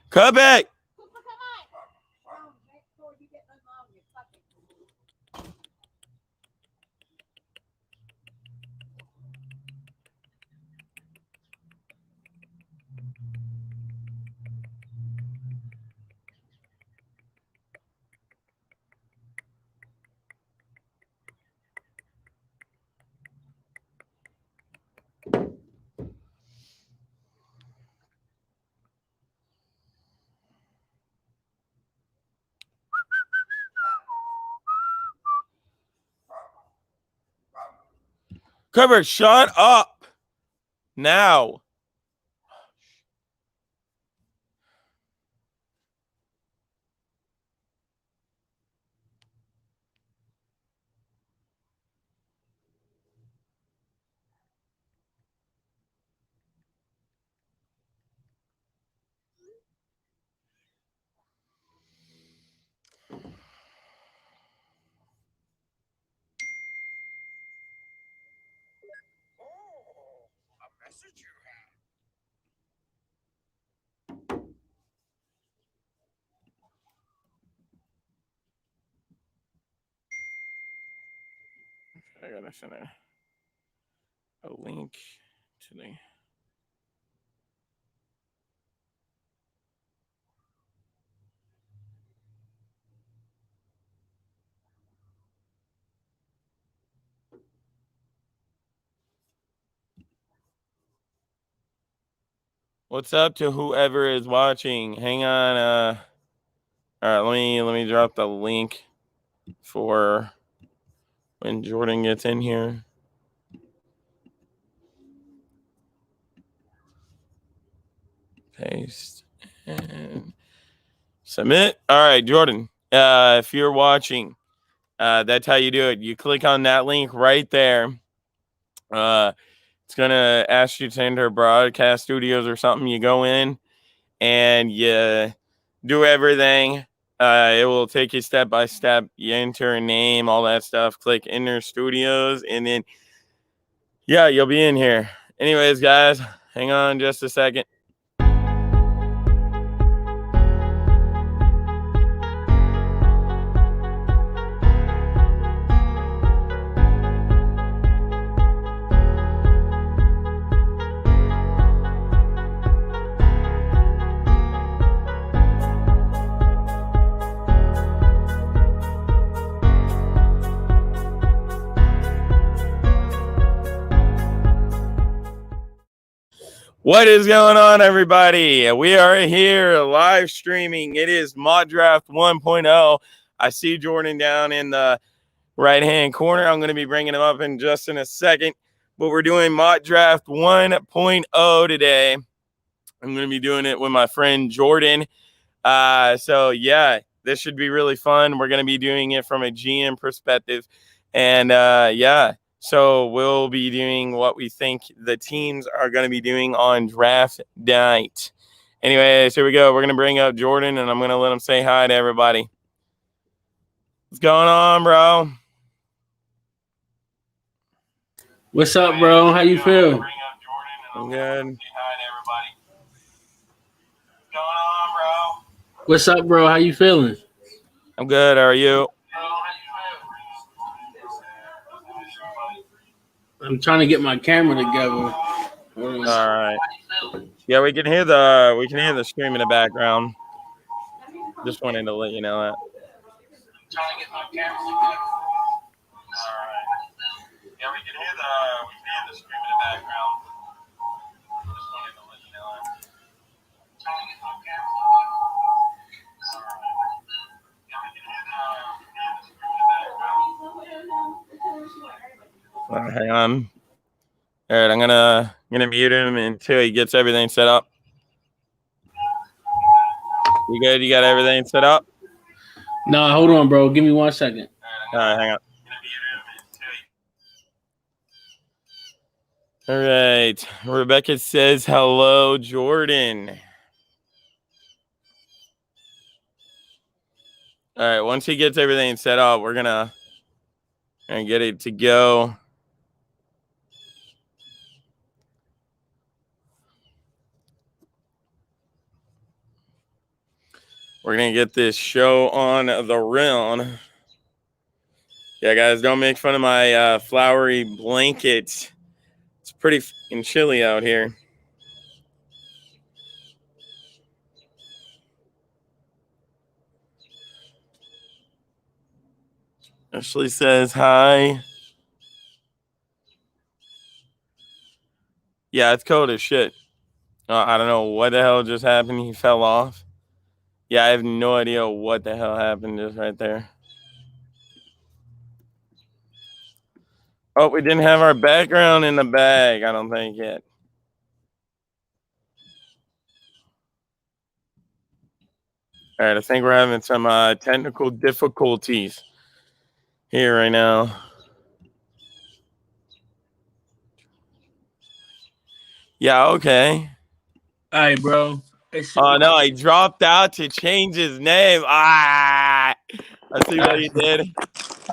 Come back. Cover, shut up now. I gotta send a link to the. What's up to whoever is watching? Hang on. All right, let me drop the link for when Jordan gets in here. Paste and submit. All right, Jordan. If you're watching, that's how you do it. You click on that link right there. It's gonna ask you to enter Broadcast Studios or something. You go in and you do everything. It will take you step by step. You enter a name, all that stuff. Click Enter Studios, and then yeah, you'll be in here. Anyways, guys, hang on just a second. What is going on, everybody? We are here live streaming. It is Mock Draft 1.0. I see Jordan down in the right-hand corner. I'm going to be bringing him up in just in a second. But we're doing Mock Draft 1.0 today. I'm going to be doing it with my friend Jordan. So, yeah, this should be really fun. We're going to be doing it from a GM perspective. And, yeah. So we'll be doing what we think the teams are going to be doing on draft night. Anyways, here we go. We're going to bring up Jordan, and I'm going to let him say hi to everybody. What's going on, bro? What's up, bro? How you feel? I'm good. What's up, bro? How you feeling? I'm good. How are you? I'm trying to get my camera together. All right. Yeah, we can hear the stream in the background. Just wanted to let you know that. Trying to get my camera together. All right. Yeah, we can hear the stream in the background. Just wanted to let you know that. Trying to get my camera together. All right. Yeah, we can hear the stream in the background. All right, hang on. All right, I'm gonna mute him until he gets everything set up. You good? You got everything set up? No, hold on, bro. Give me 1 second. All right, hang on. All right. Rebecca says hello, Jordan. All right. Once he gets everything set up, we're gonna get it to go. We're going to get this show on the round. Yeah, guys, don't make fun of my flowery blanket. It's pretty fucking chilly out here. Ashley says hi. Yeah, it's cold as shit. I don't know what the hell just happened. He fell off. Yeah, I have no idea what the hell happened just right there. Oh, we didn't have our background in the bag, I don't think yet. All right, I think we're having some technical difficulties here right now. Yeah, okay. All right, bro. Oh, no, he dropped out to change his name. I see what he did.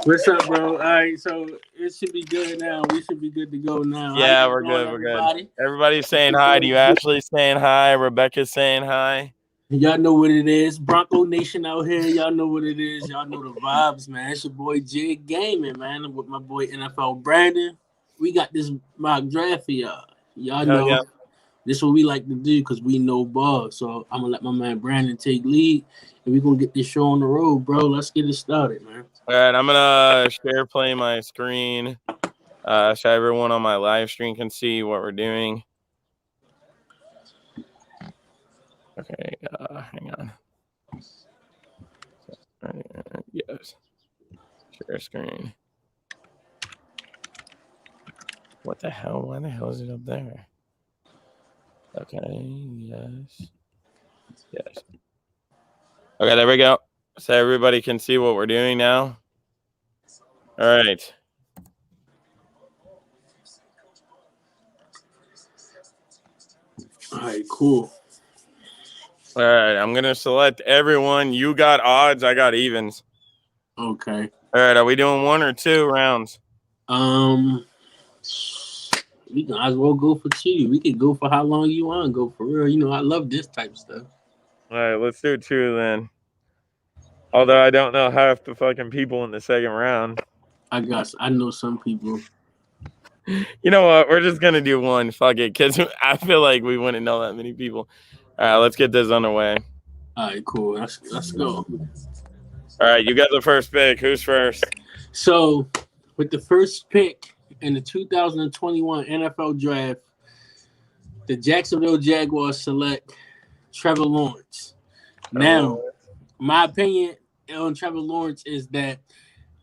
What's up, bro? All right, so it should be good now. We should be good to go now. Yeah, we're good. We're good. Everybody's saying hi to you. Ashley's saying hi. Rebecca's saying hi. Y'all know what it is. Bronco Nation out here. Y'all know what it is. Y'all know the vibes, man. It's your boy Jig Gaming, man. I'm with my boy NFL Brandon. We got this mock draft for y'all. Y'all know this is what we like to do because we know ball. So I'm going to let my man Brandon take lead, and we're going to get this show on the road, bro. Let's get it started, man. All right, I'm going to share play my screen so everyone on my live stream can see what we're doing. Okay, hang on. Yes. Share screen. What the hell? Why the hell is it up there? Okay, yes. Yes. Okay, there we go. So everybody can see what we're doing now. All right. All right, cool. All right, I'm going to select everyone. You got odds, I got evens. Okay. All right, are we doing 1 or 2 rounds? We can as well go for 2. We can go for how long you want to go for real. You know, I love this type of stuff. All right, let's do 2 then. Although I don't know half the fucking people in the second round. I know some people. You know what? We're just going to do 1. Fuck it, because I feel like we wouldn't know that many people. All right, let's get this underway. All right, cool. Let's go. All right, you got the first pick. Who's first? So, with the first pick in the 2021 NFL Draft, the Jacksonville Jaguars select Trevor Lawrence. Now, my opinion on Trevor Lawrence is that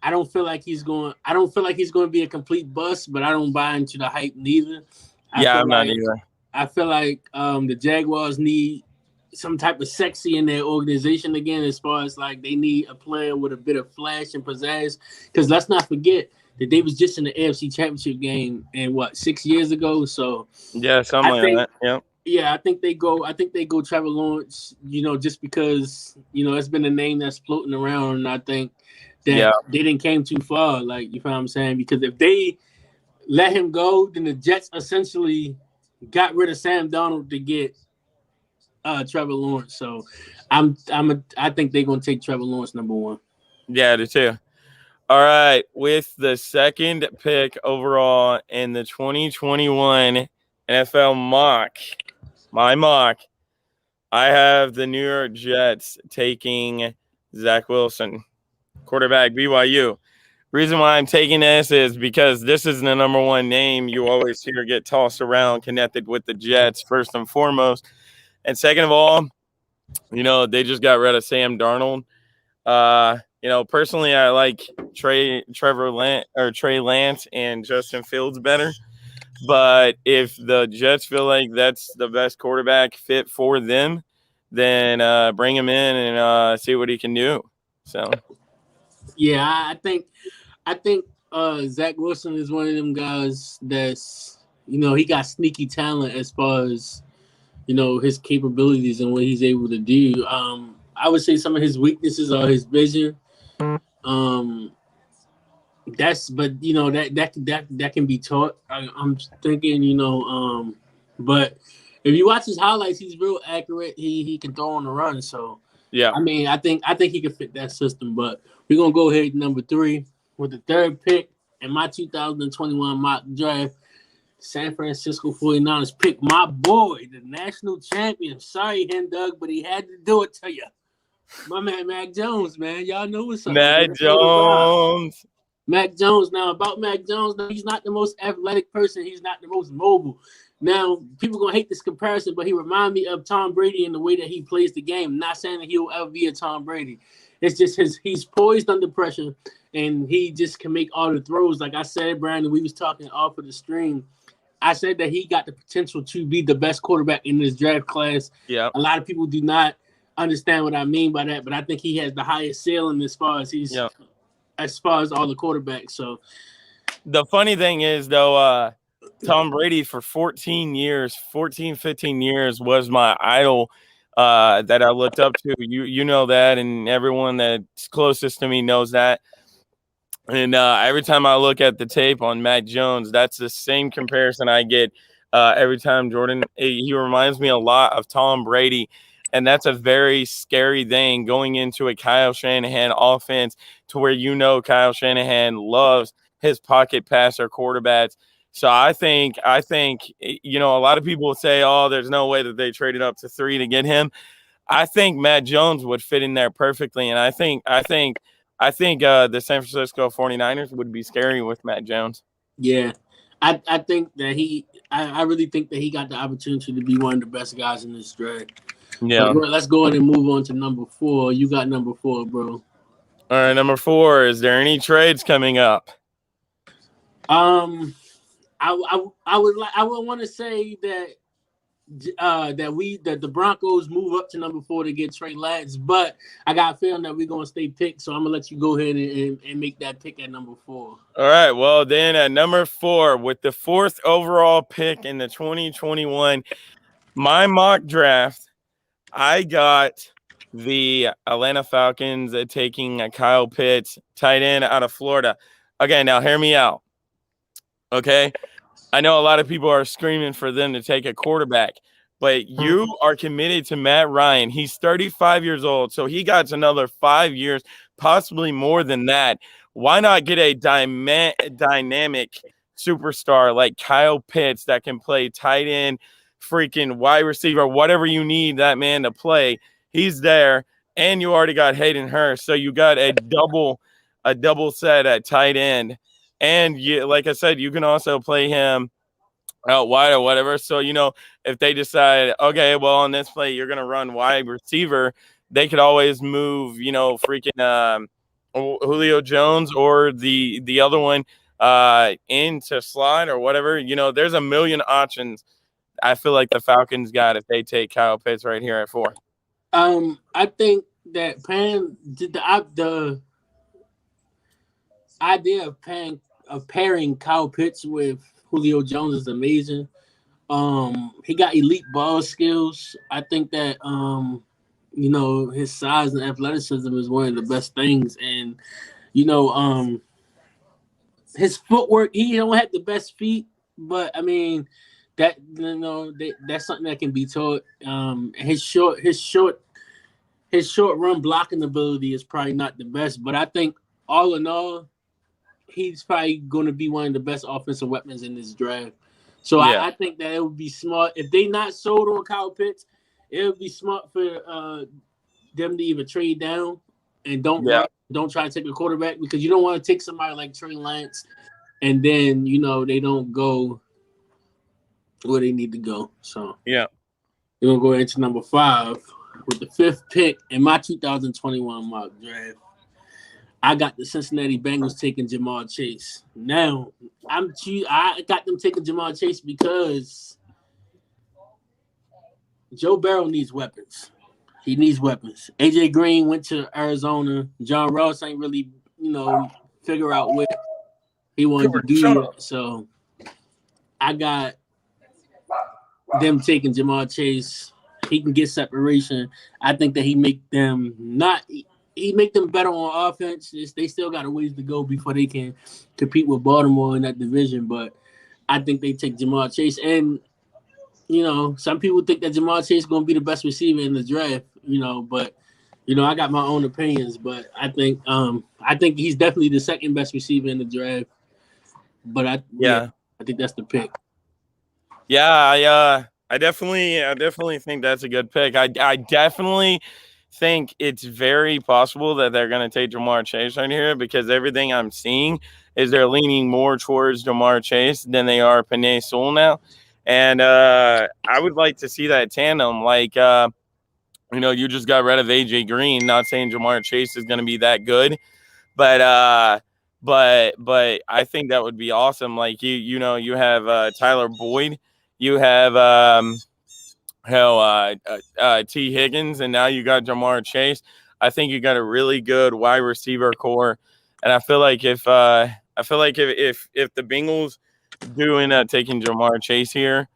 I don't feel like he's going to be a complete bust, but I don't buy into the hype neither. I'm not either. I feel like the Jaguars need some type of sexy in their organization again, as far as like they need a player with a bit of flash and pizzazz. Because let's not forget that they was just in the AFC Championship game and 6 years ago. So yeah, something like that. Yeah. Yeah, I think they go Trevor Lawrence, you know, just because, you know, it's been a name that's floating around, and I think that they didn't came too far, like, you feel what I'm saying? Because if they let him go, then the Jets essentially got rid of Sam Darnold to get Trevor Lawrence. So I think they're gonna take Trevor Lawrence number 1. Yeah, I do too. All right, with the second pick overall in the 2021 NFL mock, my mock, I have the New York Jets taking Zach Wilson, quarterback, BYU. Reason why I'm taking this is because this is the number 1 name you always hear get tossed around, connected with the Jets, first and foremost. And second of all, you know, they just got rid of Sam Darnold. You know, personally, I like Trey Lance and Justin Fields better. But if the Jets feel like that's the best quarterback fit for them, then bring him in and see what he can do. So, yeah, I think Zach Wilson is one of them guys that's, you know, he got sneaky talent as far as, you know, his capabilities and what he's able to do. I would say some of his weaknesses are his vision. But you know, that can be taught. I'm thinking, you know, but if you watch his highlights, he's real accurate. He can throw on the run. So Yeah. I mean, I think he can fit that system, but we're gonna go ahead number 3 with the 3rd pick in my 2021 mock draft. San Francisco 49ers pick my boy, the national champion. Sorry, Doug, but he had to do it to you. My man, Mac Jones, man. Y'all know what's up. Mac Jones. Mac Jones. Now, about Mac Jones, now, he's not the most athletic person. He's not the most mobile. Now, people going to hate this comparison, but he reminds me of Tom Brady in the way that he plays the game. I'm not saying that he'll ever be a Tom Brady. It's just he's poised under pressure, and he just can make all the throws. Like I said, Brandon, we was talking off of the stream. I said that he got the potential to be the best quarterback in this draft class. Yeah. A lot of people do not understand what I mean by that, but I think he has the highest ceiling as far as as far as all the quarterbacks. So the funny thing is, though, Tom Brady for 15 years was my idol that I looked up to. You know that, and everyone that's closest to me knows that. And every time I look at the tape on Mac Jones, that's the same comparison I get every time, Jordan. He reminds me a lot of Tom Brady, and that's a very scary thing going into a Kyle Shanahan offense to where Kyle Shanahan loves his pocket passer quarterbacks. So I think a lot of people will say, oh, there's no way that they traded up to 3 to get him. I think Mac Jones would fit in there perfectly, and I think the San Francisco 49ers would be scary with Mac Jones. Yeah. I think that I really think that he got the opportunity to be one of the best guys in this draft. Yeah. But let's go ahead and move on to number 4. You got number 4, bro. All right, number 4. Is there any trades coming up? I would want to say that the Broncos move up to number 4 to get Trey Lance, but I got a feeling that we're gonna stay picked, so I'm gonna let you go ahead and make that pick at number 4. All right, well then at number 4 with the 4th overall pick in the 2021 my mock draft, I got the Atlanta Falcons taking Kyle Pitts, tight end out of Florida. Okay, now hear me out. Okay, I know a lot of people are screaming for them to take a quarterback, but you are committed to Matt Ryan. He's 35 years old, so he got another 5 years, possibly more than that. Why not get a dynamic superstar like Kyle Pitts that can play tight end, freaking wide receiver, whatever you need that man to play? He's there, and you already got Hayden Hurst, so you got a double set at tight end. And like I said, you can also play him out wide or whatever. So, if they decide, okay, well, on this play, you're going to run wide receiver, they could always move, freaking Julio Jones or the other one into slot or whatever. There's a million options I feel like the Falcons got if they take Kyle Pitts right here at 4. I think that the idea of pairing Kyle Pitts with Julio Jones is amazing. He got elite ball skills. I think that his size and athleticism is one of the best things, and his footwork. He don't have the best feet, but I mean that's something that can be taught. His short run blocking ability is probably not the best, but I think all in all, he's probably going to be one of the best offensive weapons in this draft. So yeah. I think that it would be smart. If they not sold on Kyle Pitts, it would be smart for them to even trade down and don't try to take a quarterback, because you don't want to take somebody like Trey Lance and then, they don't go where they need to go. So yeah, we're going to go into number 5 with the 5th pick in my 2021 mock draft. I got the Cincinnati Bengals taking Ja'Marr Chase. Now, I got them taking Ja'Marr Chase because Joe Burrow needs weapons. He needs weapons. AJ Green went to Arizona. John Ross ain't really, figure out what he wanted to do yet. So I got them taking Ja'Marr Chase. He can get separation. I think that he make them better on offense. They still got a ways to go before they can compete with Baltimore in that division. But I think they take Ja'Marr Chase. And, some people think that Ja'Marr Chase is going to be the best receiver in the draft, but I got my own opinions, but I think he's definitely the second best receiver in the draft. But I think that's the pick. Yeah, I definitely think that's a good pick. I definitely think it's very possible that they're going to take Ja'Marr Chase right here because everything I'm seeing is they're leaning more towards Ja'Marr Chase than they are Penei Sewell now. And I would like to see that tandem. Like, you just got rid of AJ Green. Not saying Ja'Marr Chase is going to be that good, but I think that would be awesome. Like you have Tyler Boyd, you have T Higgins, and now you got Ja'Marr Chase. I think you got a really good wide receiver core, and I feel like if the Bengals do end up taking Ja'Marr Chase here,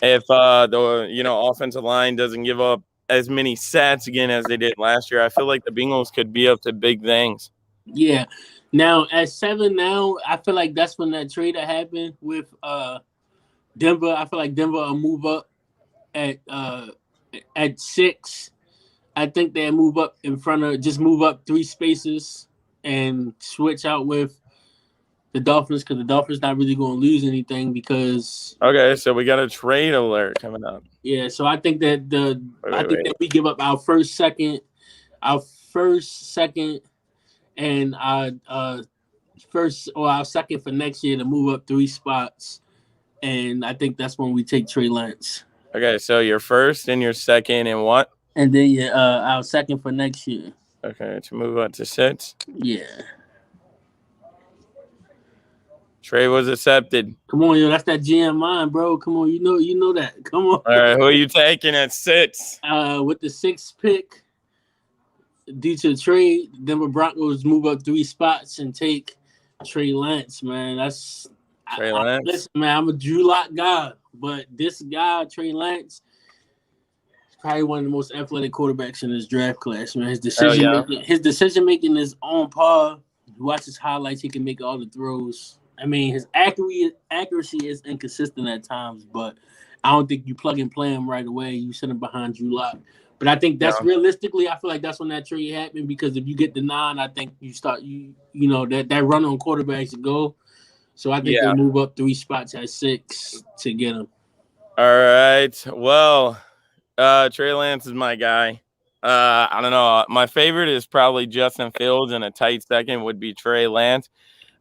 if the offensive line doesn't give up as many sacks again as they did last year, I feel like the Bengals could be up to big things. Yeah. Now at 7, I feel like that's when that trade that happened with Denver. I feel like Denver will move up at 6. I think they move up move up 3 spaces and switch out with the Dolphins because the Dolphins not really going to lose anything because. Okay, so we got a trade alert coming up. Yeah, so I think that that we give up our first, second, and our second for next year to move up 3 spots, and I think that's when we take Trey Lance. Okay, so your first and your second and what? And then our second for next year. Okay, to move up to 6. Yeah. Trey was accepted. Come on, that's that GM mind, bro. Come on, you know that. Come on. All right, who are you taking at 6? With the 6th pick, due to the trade, Denver Broncos move up 3 spots and take Trey Lance, man. That's Trey Lance. Listen, man, I'm a Drew Lock guy, but this guy, Trey Lance, is probably one of the most athletic quarterbacks in this draft class, man. His decision making is on par. You watch his highlights, he can make all the throws. I mean, his accuracy is inconsistent at times, but I don't think you plug and play him right away. You send him behind Drew Lock. But I think that's realistically, I feel like that's when that trade happened because if you get the 9, I think you start that run on quarterbacks go. So I think they move up 3 spots at 6 to get him. All right. Well, Trey Lance is my guy. I don't know. My favorite is probably Justin Fields, and a tight second would be Trey Lance.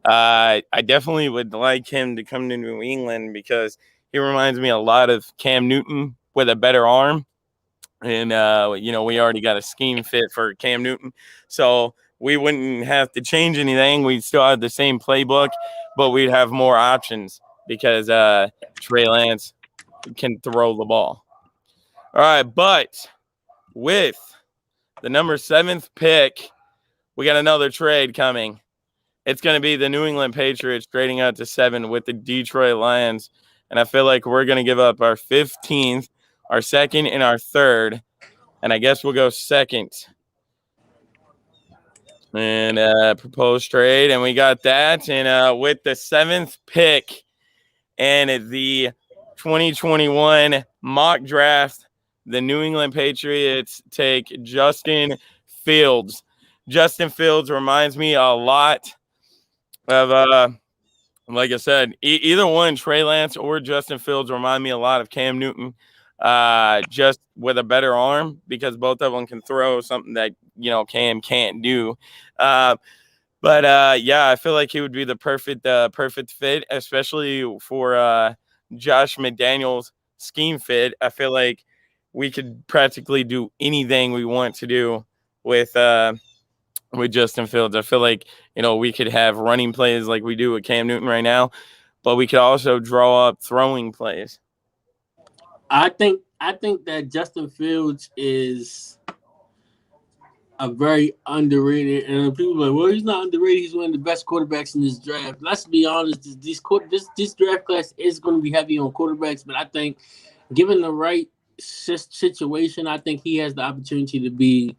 I definitely would like him to come to New England because he reminds me a lot of Cam Newton with a better arm. And, we already got a scheme fit for Cam Newton. So we wouldn't have to change anything. We'd still have the same playbook, but we'd have more options because Trey Lance can throw the ball. All right, but with the number 7th pick, we got another trade coming. It's going to be the New England Patriots trading out to 7 with the Detroit Lions. And I feel like we're going to give up our 15th, our 2nd, and our 3rd. And I guess we'll go 2nd. And proposed trade. And we got that. And with the 7th pick and the 2021 mock draft, the New England Patriots take Justin Fields. Justin Fields reminds me a lot of, like I said, either one, Trey Lance or Justin Fields remind me a lot of Cam Newton, just with a better arm because both of them can throw something that, Cam can't do. I feel like he would be the perfect fit, especially for Josh McDaniels' scheme fit. I feel like we could practically do anything we want to do with Justin Fields. I feel like, we could have running plays like we do with Cam Newton right now, but we could also draw up throwing plays. I think that Justin Fields is a very underrated, and people are like, well, he's not underrated. He's one of the best quarterbacks in this draft. Let's be honest, this draft class is going to be heavy on quarterbacks, but I think given the right situation, I think he has the opportunity to be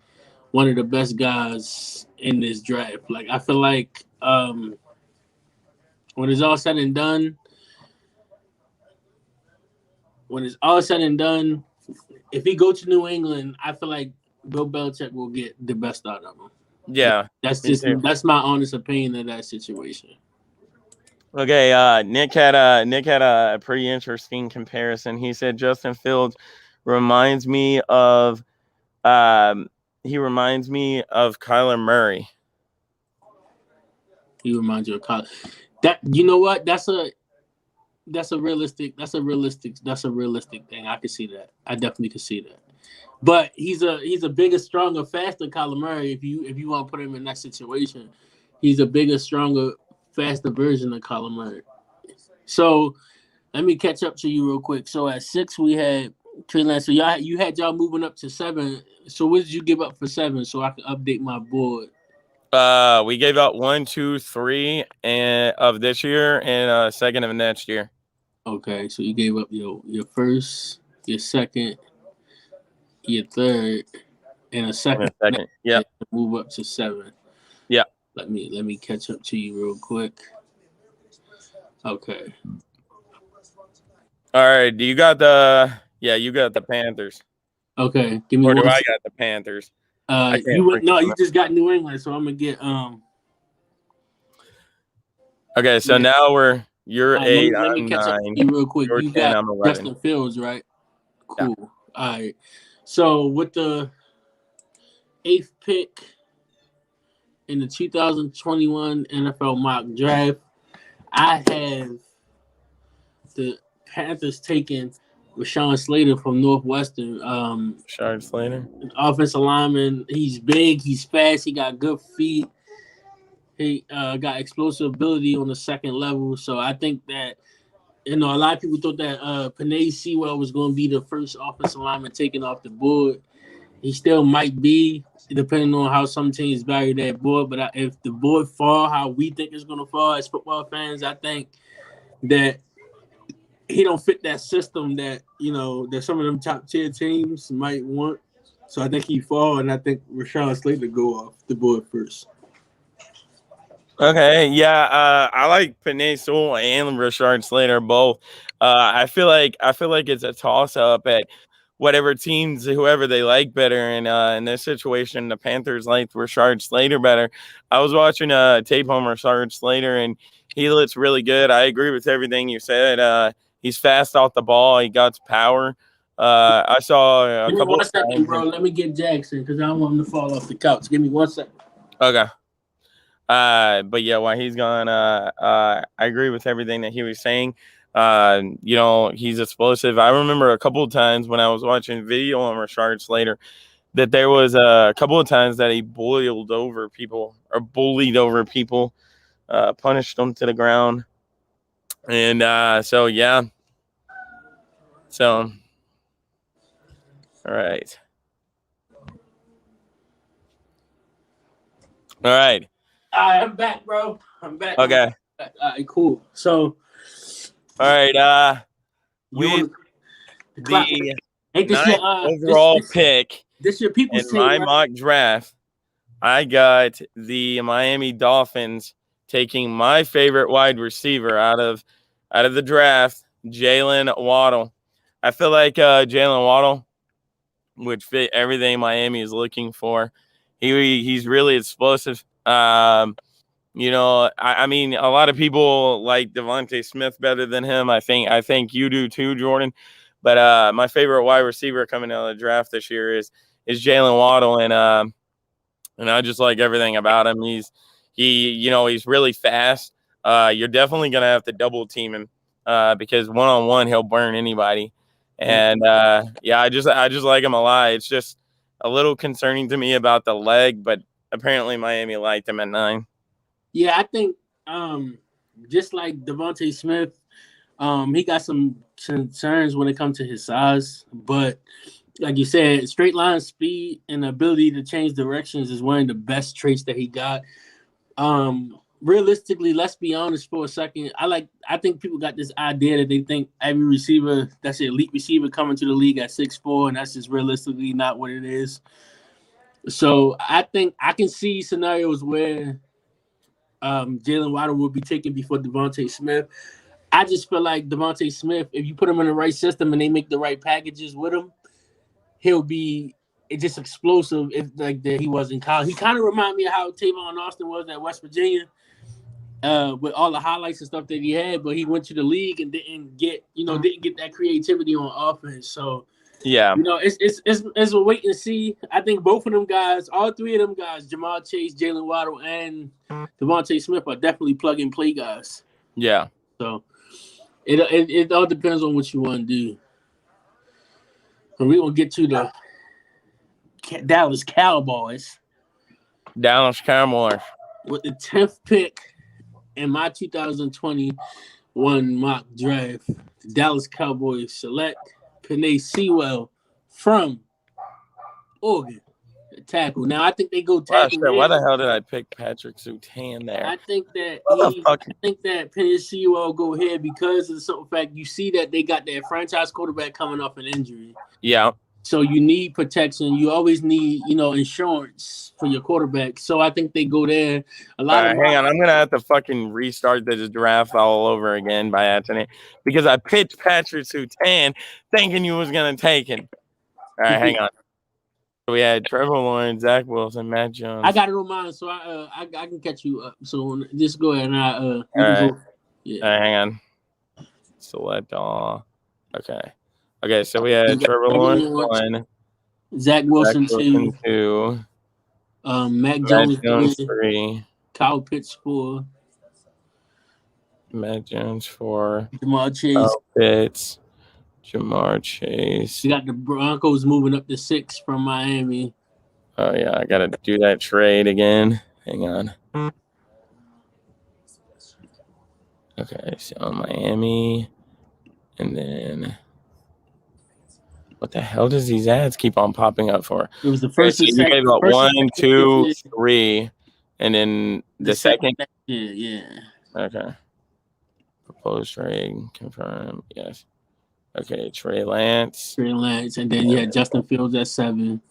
one of the best guys in this draft. Like, I feel like when it's all said and done, if he go to New England, I feel like Bill Belichick will get the best out of him. Yeah, that's my honest opinion of that situation. Okay, Nick had a pretty interesting comparison. He said Justin Fields reminds me of Kyler Murray. He reminds you of Kyler. That, you know what? That's a realistic thing. I can see that. I definitely can see that. But he's a bigger, stronger, faster Kyler Murray. If you want to put him in that situation, he's a bigger, stronger, faster version of Kyler Murray. So let me catch up to you real quick. So at 6 we had Trey Lance. So you had y'all moving up to 7. So what did you give up for 7 so I can update my board? We gave up 1, 2, 3 of this year and 2nd of next year. Okay, so you gave up your first, your second, your third, and a second. Yeah. Move up to 7. Yeah. Let me catch up to you real quick. Okay. All right. You got the Panthers. Okay. Give me or one. Do I got the Panthers? You just got New England, so I'm gonna get Okay, so now you're 8. Let me catch up to you real quick. You 10, got Justin Fields, right? Cool. Yeah. All right. So with the 8th pick in the 2021 NFL mock draft, I have the Panthers taking Rashawn Slater from Northwestern. Rashawn Slater, offensive lineman. He's big. He's fast. He got good feet. He got explosive ability on the second level. So I think that, a lot of people thought that Penei Sewell was going to be the first offensive lineman taken off the board. He still might be, depending on how some teams value that board. But if the board fall how we think it's going to fall as football fans, I think that he don't fit that system that, that some of them top tier teams might want. So I think he fall, and I think Rashawn Slater go off the board first. Okay, yeah, I like Penei Sewell and Rashawn Slater both. I feel like it's a toss up at whoever they like better. And in this situation, the Panthers liked Rashawn Slater better. I was watching tape on Rashawn Slater, and he looks really good. I agree with everything you said. He's fast off the ball. He got power. I saw a couple. 1 second, bro. Let me get Jackson because I don't want him to fall off the couch. Give me 1 second. Okay. But yeah, while he's gone, I agree with everything that he was saying. He's explosive. I remember a couple of times when I was watching video on Rashawn Slater that there was a couple of times that he bullied over people, punished them to the ground. And so, yeah. So, all right. All right. I'm back, bro. I'm back. Okay. All right, cool. So, all right. With the overall pick this your people in my mock draft, I got the Miami Dolphins taking my favorite wide receiver out of the draft, Jalen Waddle. I feel like Jalen Waddle would fit everything Miami is looking for. He's really explosive. I mean, a lot of people like Devontae Smith better than him. I think you do too, Jordan. But my favorite wide receiver coming out of the draft this year is Jalen Waddle, and I just like everything about him. He's really fast. You're definitely gonna have to double team him because 1-on-1 he'll burn anybody. And I just like him a lot. It's just a little concerning to me about the leg, but apparently Miami liked him at 9. Yeah, I think just like Devontae Smith, he got some concerns when it comes to his size. But like you said, straight line speed and the ability to change directions is one of the best traits that he got. Realistically, let's be honest for a second. I think people got this idea that they think every receiver that's an elite receiver coming to the league at 6'4", and that's just realistically not what it is. So I think I can see scenarios where Jalen Waddle will be taken before Devontae Smith. I just feel like Devontae Smith, if you put him in the right system and they make the right packages with him, he'll be it's just explosive. If like that he was in college, he kind of reminded me of how Tavon Austin was at West Virginia, with all the highlights and stuff that he had. But he went to the league and didn't get that creativity on offense. So yeah, it's a wait and see. I think both of them guys, all three of them guys, Jamar Chase, Jalen Waddle, and Devontae Smith, are definitely plug and play guys. Yeah. So it all depends on what you want to do. And we're gonna get to the Dallas Cowboys. Dallas Cowboys. With the 10th pick in my 2021 mock draft, the Dallas Cowboys select Penei Sewell from Oregon, the tackle. Now I think they go tackle. Why the hell did I pick Patrick Surtain there? I think that Penei Sewell go here because of the simple fact you see that they got their franchise quarterback coming off an injury. Yeah. So you need protection. You always need, insurance for your quarterback. So I think they go there. Hang on. I'm going to have to fucking restart this draft all over again by accident because I pitched Patrick Surtain thinking you was going to take him. All right, hang on. We had Trevor Lawrence, Zach Wilson, Matt Jones. I got it on mine, so I can catch you up. So just go ahead and all right. Yeah. All right, hang on. Select all. Okay, so we had Trevor Lawrence 1, Zach Wilson 2, Matt Jones 3, Kyle Pitts 4, Matt Jones 4, Jamar Chase, Kyle Pitts, Jamar Chase. You got the Broncos moving up to 6 from Miami. Oh yeah, I gotta do that trade again. Hang on. Okay, so Miami, and then. What the hell does these ads keep on popping up for? It was the first. So you gave about 1, 2, 3, and then the second. Yeah. Okay. Proposed trade confirmed. Yes. Okay. Trey Lance, and then you had Justin Fields at 7.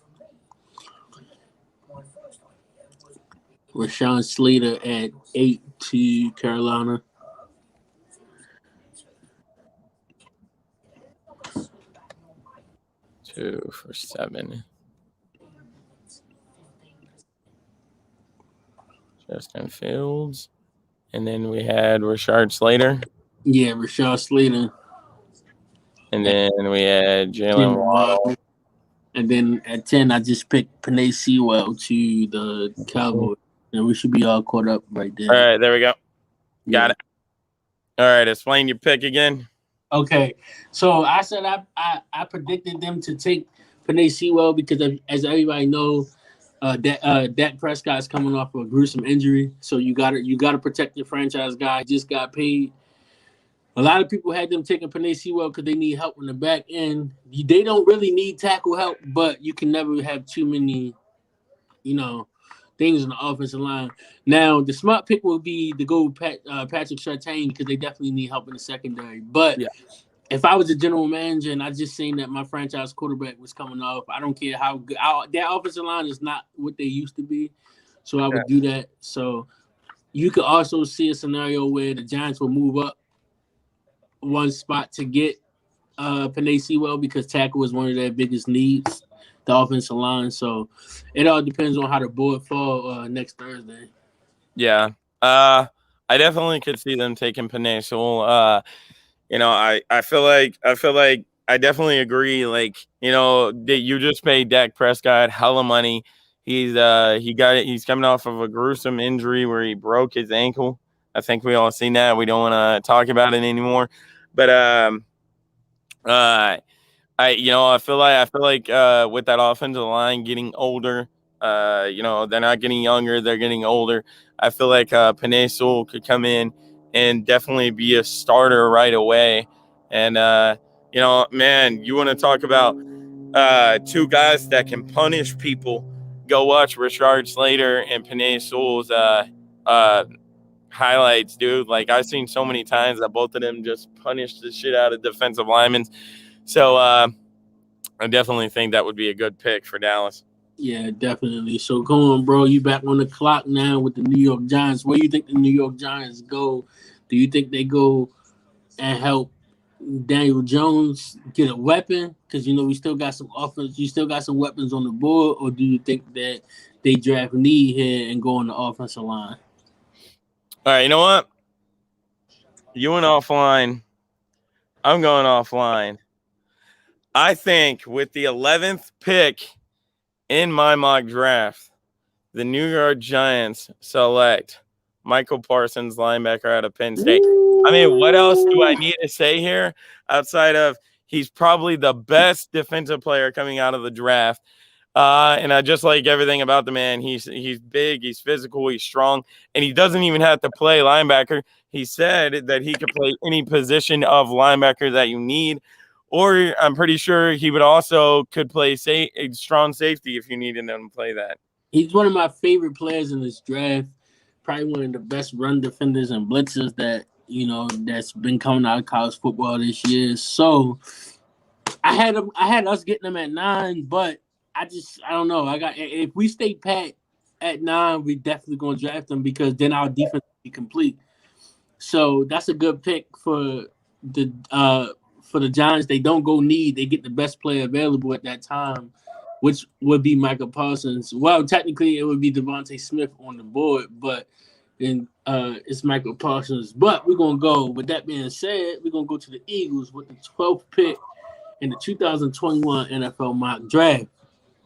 Rashawn Slater at 8 to Carolina. For 7. Justin Fields. And then we had Rashard Slater. Yeah, Rashard Slater. And then we had Jalen Waddle. And then at 10, I just picked Penei Sewell to the Cowboys. And we should be all caught up right there. All right, there we go. Got it. All right, explain your pick again. Okay, so I said I predicted them to take Penei Sewell because as everybody knows, Dak Prescott is coming off of a gruesome injury. So you gotta protect your franchise guy. Just got paid. A lot of people had them taking Penei Sewell because they need help in the back end. They don't really need tackle help, but you can never have too many, things in the offensive line. Now, the smart pick will be to go Patrick Surtain because they definitely need help in the secondary. But if I was a general manager and I just seen that my franchise quarterback was coming off, I don't care how good. Their offensive line is not what they used to be, so I would do that. So you could also see a scenario where the Giants will move up one spot to get Penei Sewell because tackle is one of their biggest needs. The offensive line, so it all depends on how the board fall next Thursday. Yeah, I definitely could see them taking Penei Sewell. I feel like I definitely agree. Like, you just paid Dak Prescott hella money. He's coming off of a gruesome injury where he broke his ankle. I think we all seen that. We don't want to talk about it anymore. But I feel like with that offensive line getting older, they're not getting younger, they're getting older. I feel like Penei Sewell could come in and definitely be a starter right away. And man, you want to talk about two guys that can punish people? Go watch Rashard Slater and Penei Sewell's highlights, dude. Like, I've seen so many times that both of them just punish the shit out of defensive linemen. So I definitely think that would be a good pick for Dallas. Yeah, definitely. So go on, bro. You back on the clock now with the New York Giants. Where do you think the New York Giants go? Do you think they go and help Daniel Jones get a weapon? Because we still got some offense. You still got some weapons on the board, or do you think that they draft need here and go on the offensive line? All right, you know what? You went offline. I'm going offline. I think with the 11th pick in my mock draft, the New York Giants select Michael Parsons, linebacker out of Penn State. I mean, what else do I need to say here outside of he's probably the best defensive player coming out of the draft? And I just like everything about the man. He's big, he's physical, he's strong, and he doesn't even have to play linebacker. He said that he could play any position of linebacker that you need, or I'm pretty sure he would also could play a strong safety if you needed him to play that. He's one of my favorite players in this draft. Probably one of the best run defenders and blitzers that that's been coming out of college football this year. So I had us getting him at 9, but I don't know. If we stay pat at 9, we definitely gonna draft him because then our defense will be complete. So that's a good pick for the Giants. They don't go need. They get the best player available at that time, which would be Michael Parsons. Well, technically, it would be Devontae Smith on the board, but it's Michael Parsons. But we're going to go. With that being said, we're going to go to the Eagles with the 12th pick in the 2021 NFL mock draft.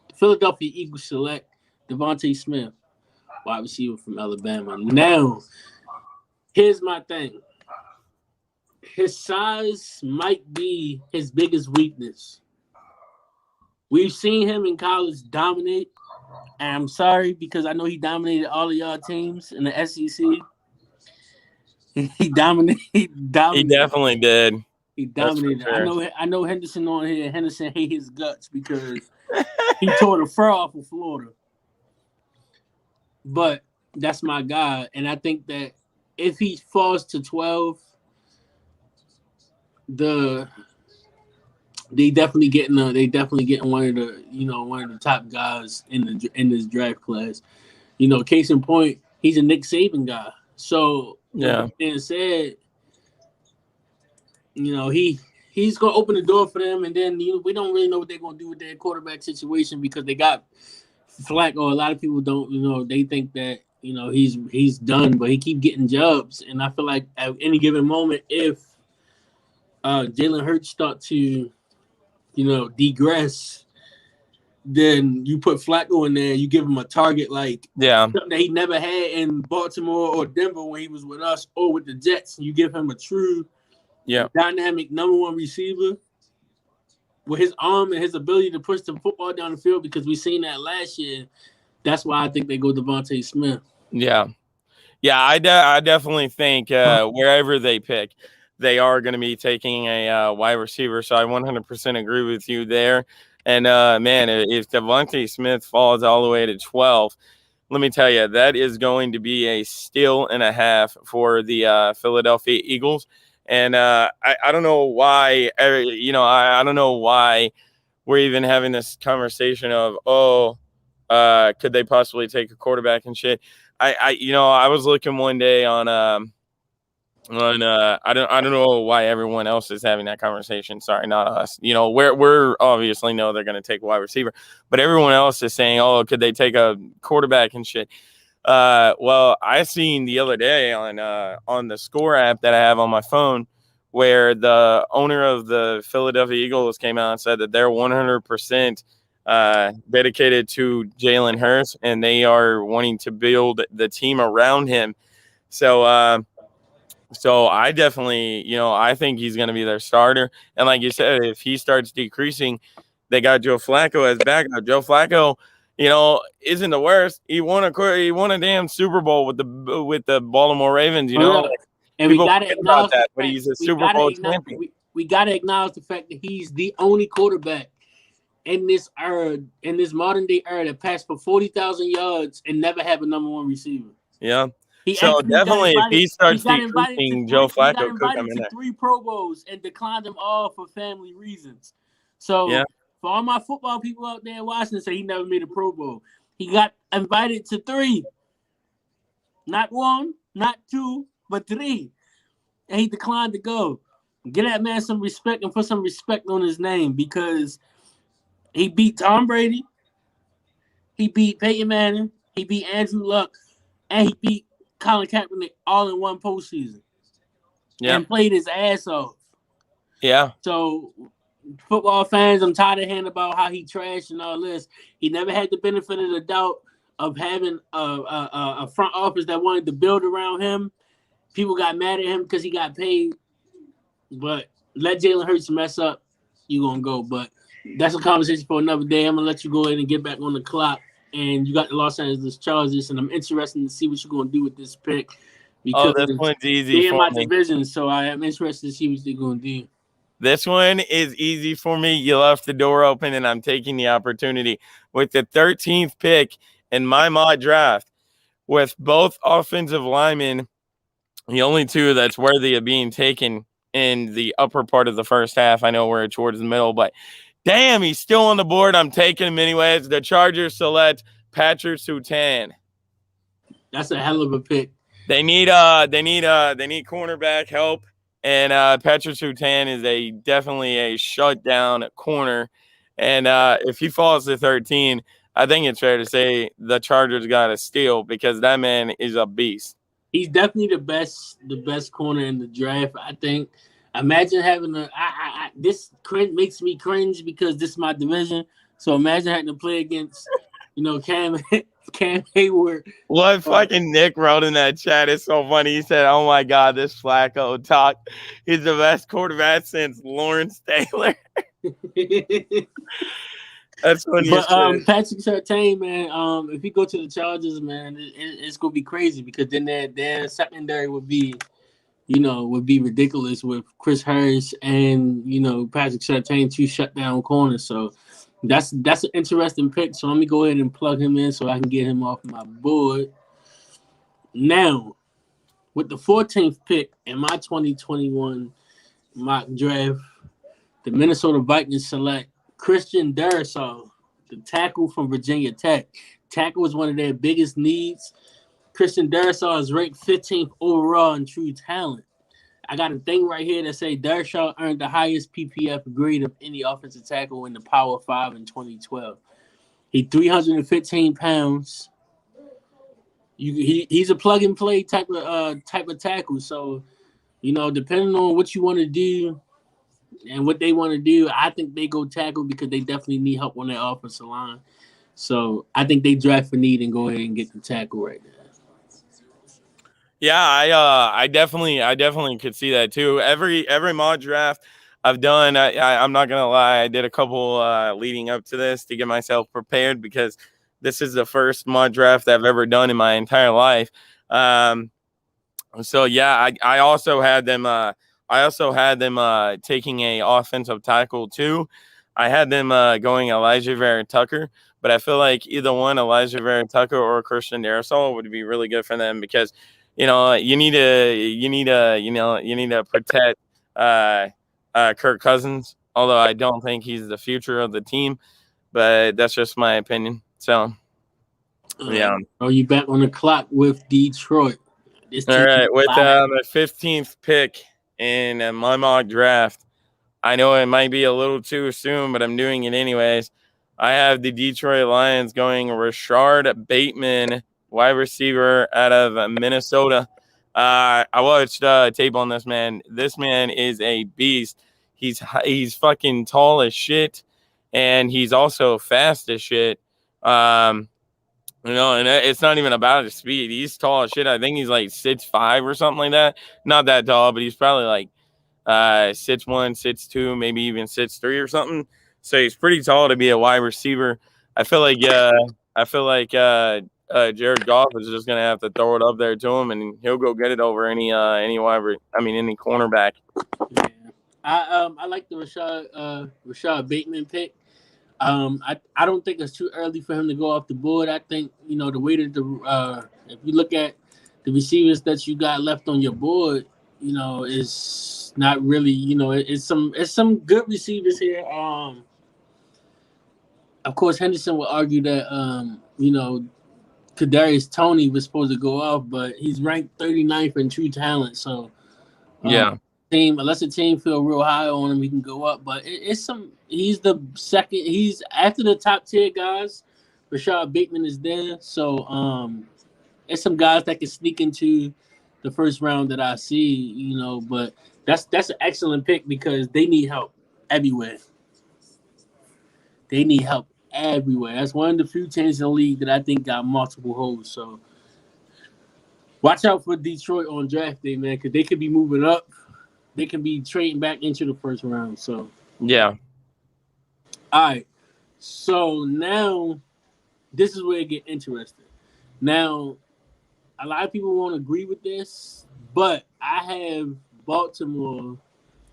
The Philadelphia Eagles select Devontae Smith, wide receiver from Alabama. Now, here's my thing. His size might be his biggest weakness. We've seen him in college dominate, and I'm sorry because I know he dominated all of y'all teams in the SEC. He dominated. He definitely did. He dominated. I know Henderson on here. Henderson hate his guts because he tore the fur off of Florida. But that's my guy, and I think that if he falls to 12, they definitely getting one of the top guys in this draft class. Case in point, he's a Nick Saban guy. So yeah, with that being said, he's gonna open the door for them, and then we don't really know what they're gonna do with their quarterback situation because they got Flacco. A lot of people don't, they think that he's done, but he keep getting jobs, and I feel like at any given moment, if Jalen Hurts start to degress, then you put Flacco in there, you give him a target like something that he never had in Baltimore or Denver when he was with us or with the Jets. You give him a true dynamic number one receiver with his arm and his ability to push the football down the field because we seen that last year. That's why I think they go Devontae Smith. Yeah, I definitely think wherever they pick, they are going to be taking a wide receiver. So I 100% agree with you there. And, man, if Devontae Smith falls all the way to 12, let me tell you, that is going to be a steal and a half for the Philadelphia Eagles. And I don't know why, I don't know why we're even having this conversation of, could they possibly take a quarterback and shit? I was looking one day on I don't know why everyone else is having that conversation. Sorry, not us. We're obviously know they're going to take a wide receiver, but everyone else is saying, could they take a quarterback and shit? Well, I seen the other day on the Score app that I have on my phone where the owner of the Philadelphia Eagles came out and said that they're 100% dedicated to Jalen Hurts and they are wanting to build the team around him. So I definitely, I think he's going to be their starter. And like you said, if he starts decreasing, they got Joe Flacco as backup. Joe Flacco, isn't the worst. He won a damn Super Bowl with the Baltimore Ravens. And we got to acknowledge that, but he's a Super Bowl champion. We got to acknowledge the fact that he's the only quarterback in this modern day era that passed for 40,000 yards and never have a number one receiver. Yeah. So definitely, if he starts decreasing, Joe Flacco could come in there. 3 Pro Bowls and declined them all for family reasons. So for all my football people out there in Washington, say he never made a Pro Bowl. He got invited to 3, not 1, not 2, but 3, and he declined to go. Get that man some respect and put some respect on his name because he beat Tom Brady, he beat Peyton Manning, he beat Andrew Luck, and he beat Colin Kaepernick all in one postseason. Yeah. And played his ass off. Yeah. So, football fans, I'm tired of hearing about how he trashed and all this. He never had the benefit of the doubt of having a front office that wanted to build around him. People got mad at him because he got paid. But let Jalen Hurts mess up, you're going to go. But that's a conversation for another day. I'm going to let you go ahead and get back on the clock. And you got the Los Angeles Chargers, and I'm interested to see what you're going to do with this pick. Because this one's easy they're in my division, so I am interested to see what they're going to do. This one is easy for me. You left the door open, and I'm taking the opportunity. With the 13th pick in my mock draft, with both offensive linemen, the only two that's worthy of being taken in the upper part of the first half. I know we're towards the middle, but damn, he's still on the board. I'm taking him anyways. The Chargers select Patrick Surtain. That's a hell of a pick. They need cornerback help, and Patrick Surtain is definitely a shutdown corner. And if he falls to 13, I think it's fair to say the Chargers got a steal because that man is a beast. He's definitely the best corner in the draft. I think. Imagine having this makes me cringe because this is my division. So imagine having to play against, Cam Hayward. What fucking Nick wrote in that chat is so funny. He said, "Oh my God, this Flacco talk. He's the best quarterback since Lawrence Taylor." That's funny. But Patrick Surtain, man, if you go to the Chargers, man, it's gonna be crazy because then their secondary would be ridiculous with Chris Harris and Patrick Surtain, two shutdown corners. So that's an interesting pick. So let me go ahead and plug him in so I can get him off my board. Now, with the 14th pick in my 2021 mock draft, the Minnesota Vikings select Christian Darrisaw, the tackle from Virginia Tech. Tackle is one of their biggest needs. Christian Darrisaw is ranked 15th overall in true talent. I got a thing right here that say Darrisaw earned the highest PPF grade of any offensive tackle in the Power 5 in 2012. He's 315 pounds. He's a plug and play type of tackle. So, depending on what you want to do and what they want to do, I think they go tackle because they definitely need help on their offensive line. So I think they draft for need and go ahead and get the tackle right there. Yeah, I definitely could see that too. Every mock draft I've done, I'm not gonna lie, I did a couple leading up to this to get myself prepared because this is the first mock draft I've ever done in my entire life. So yeah, I also had them. Taking a offensive tackle too. I had them going Elijah Vera Tucker, but I feel like either one, Elijah Vera Tucker or Christian Darrisaw, would be really good for them because you need to protect Kirk Cousins. Although I don't think he's the future of the team, but that's just my opinion. So yeah. Are you back on the clock with Detroit? All right, with the 15th pick in my mock draft, I know it might be a little too soon, but I'm doing it anyways. I have the Detroit Lions going Rashard Bateman, wide receiver out of Minnesota. I watched tape on this man. This man is a beast. He's fucking tall as shit, and he's also fast as shit. And it's not even about his speed. He's tall as shit. I think he's like 6'5" or something like that. Not that tall, but he's probably like 6'1", 6'2", maybe even 6'3" or something. So he's pretty tall to be a wide receiver. I feel like Jared Goff is just gonna have to throw it up there to him, and he'll go get it over any cornerback. Yeah. I like the Rashard Bateman pick. I don't think it's too early for him to go off the board. I think the way that if you look at the receivers that you got left on your board, is not really it's some good receivers here. Of course, Henderson would argue that Kadarius Toney was supposed to go off, but he's ranked 39th in true talent. So yeah, unless a team feel real high on him, he can go up. But it's some. He's the second. He's after the top tier guys. Rashad Bateman is there, so it's some guys that can sneak into the first round that I see. But that's an excellent pick because they need help everywhere. They need help everywhere. That's one of the few teams in the league that I think got multiple holes. So watch out for Detroit on draft day, man, because they could be moving up. They can be trading back into the first round. So yeah. All right. So now this is where it get interesting. Now, a lot of people won't agree with this, but I have Baltimore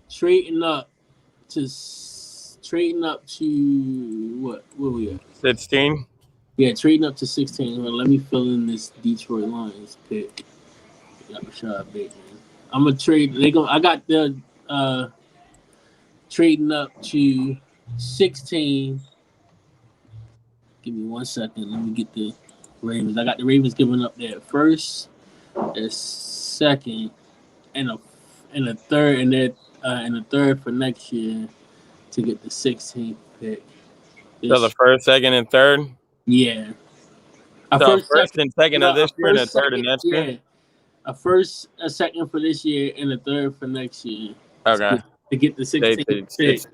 trading up to what? Where we at? 16. Yeah, trading up to 16. Well, let me fill in this Detroit Lions pick. Got Rashad Bateman. I'm gonna trade. I got the trading up to 16. Give me 1 second. Let me get the Ravens. I got the Ravens giving up their first, their second, and a third, and a third for next year to get the 16th pick. So the first, second, and third. Yeah. First and second of this year, and a third of next year. A first, a second for this year, and a third for next year. Okay. To get the 16th pick.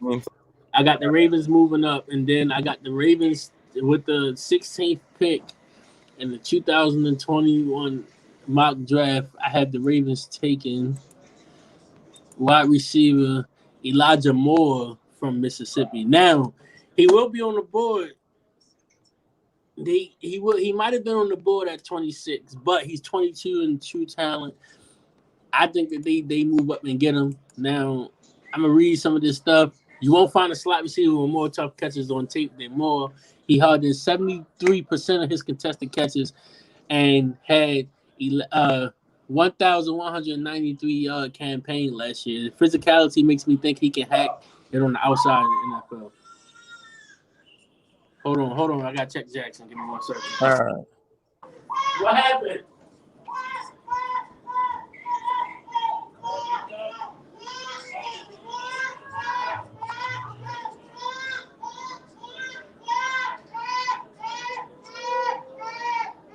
I got the Ravens moving up, and then I got the Ravens with the 16th pick in the 2021 mock draft. I had the Ravens taking wide receiver Elijah Moore from Mississippi. Now, he will be on the board. He might have been on the board at 26, but he's 22 and true talent. I think that they move up and get him. Now, I'm gonna read some of this stuff. You won't find a slot receiver with more tough catches on tape than Moore. He held in 73% of his contested catches and had 1,193 yard campaign last year. Physicality makes me think he can hack it on the outside of the NFL. Hold on. I got to check Jackson. Give me 1 second. All right. What happened?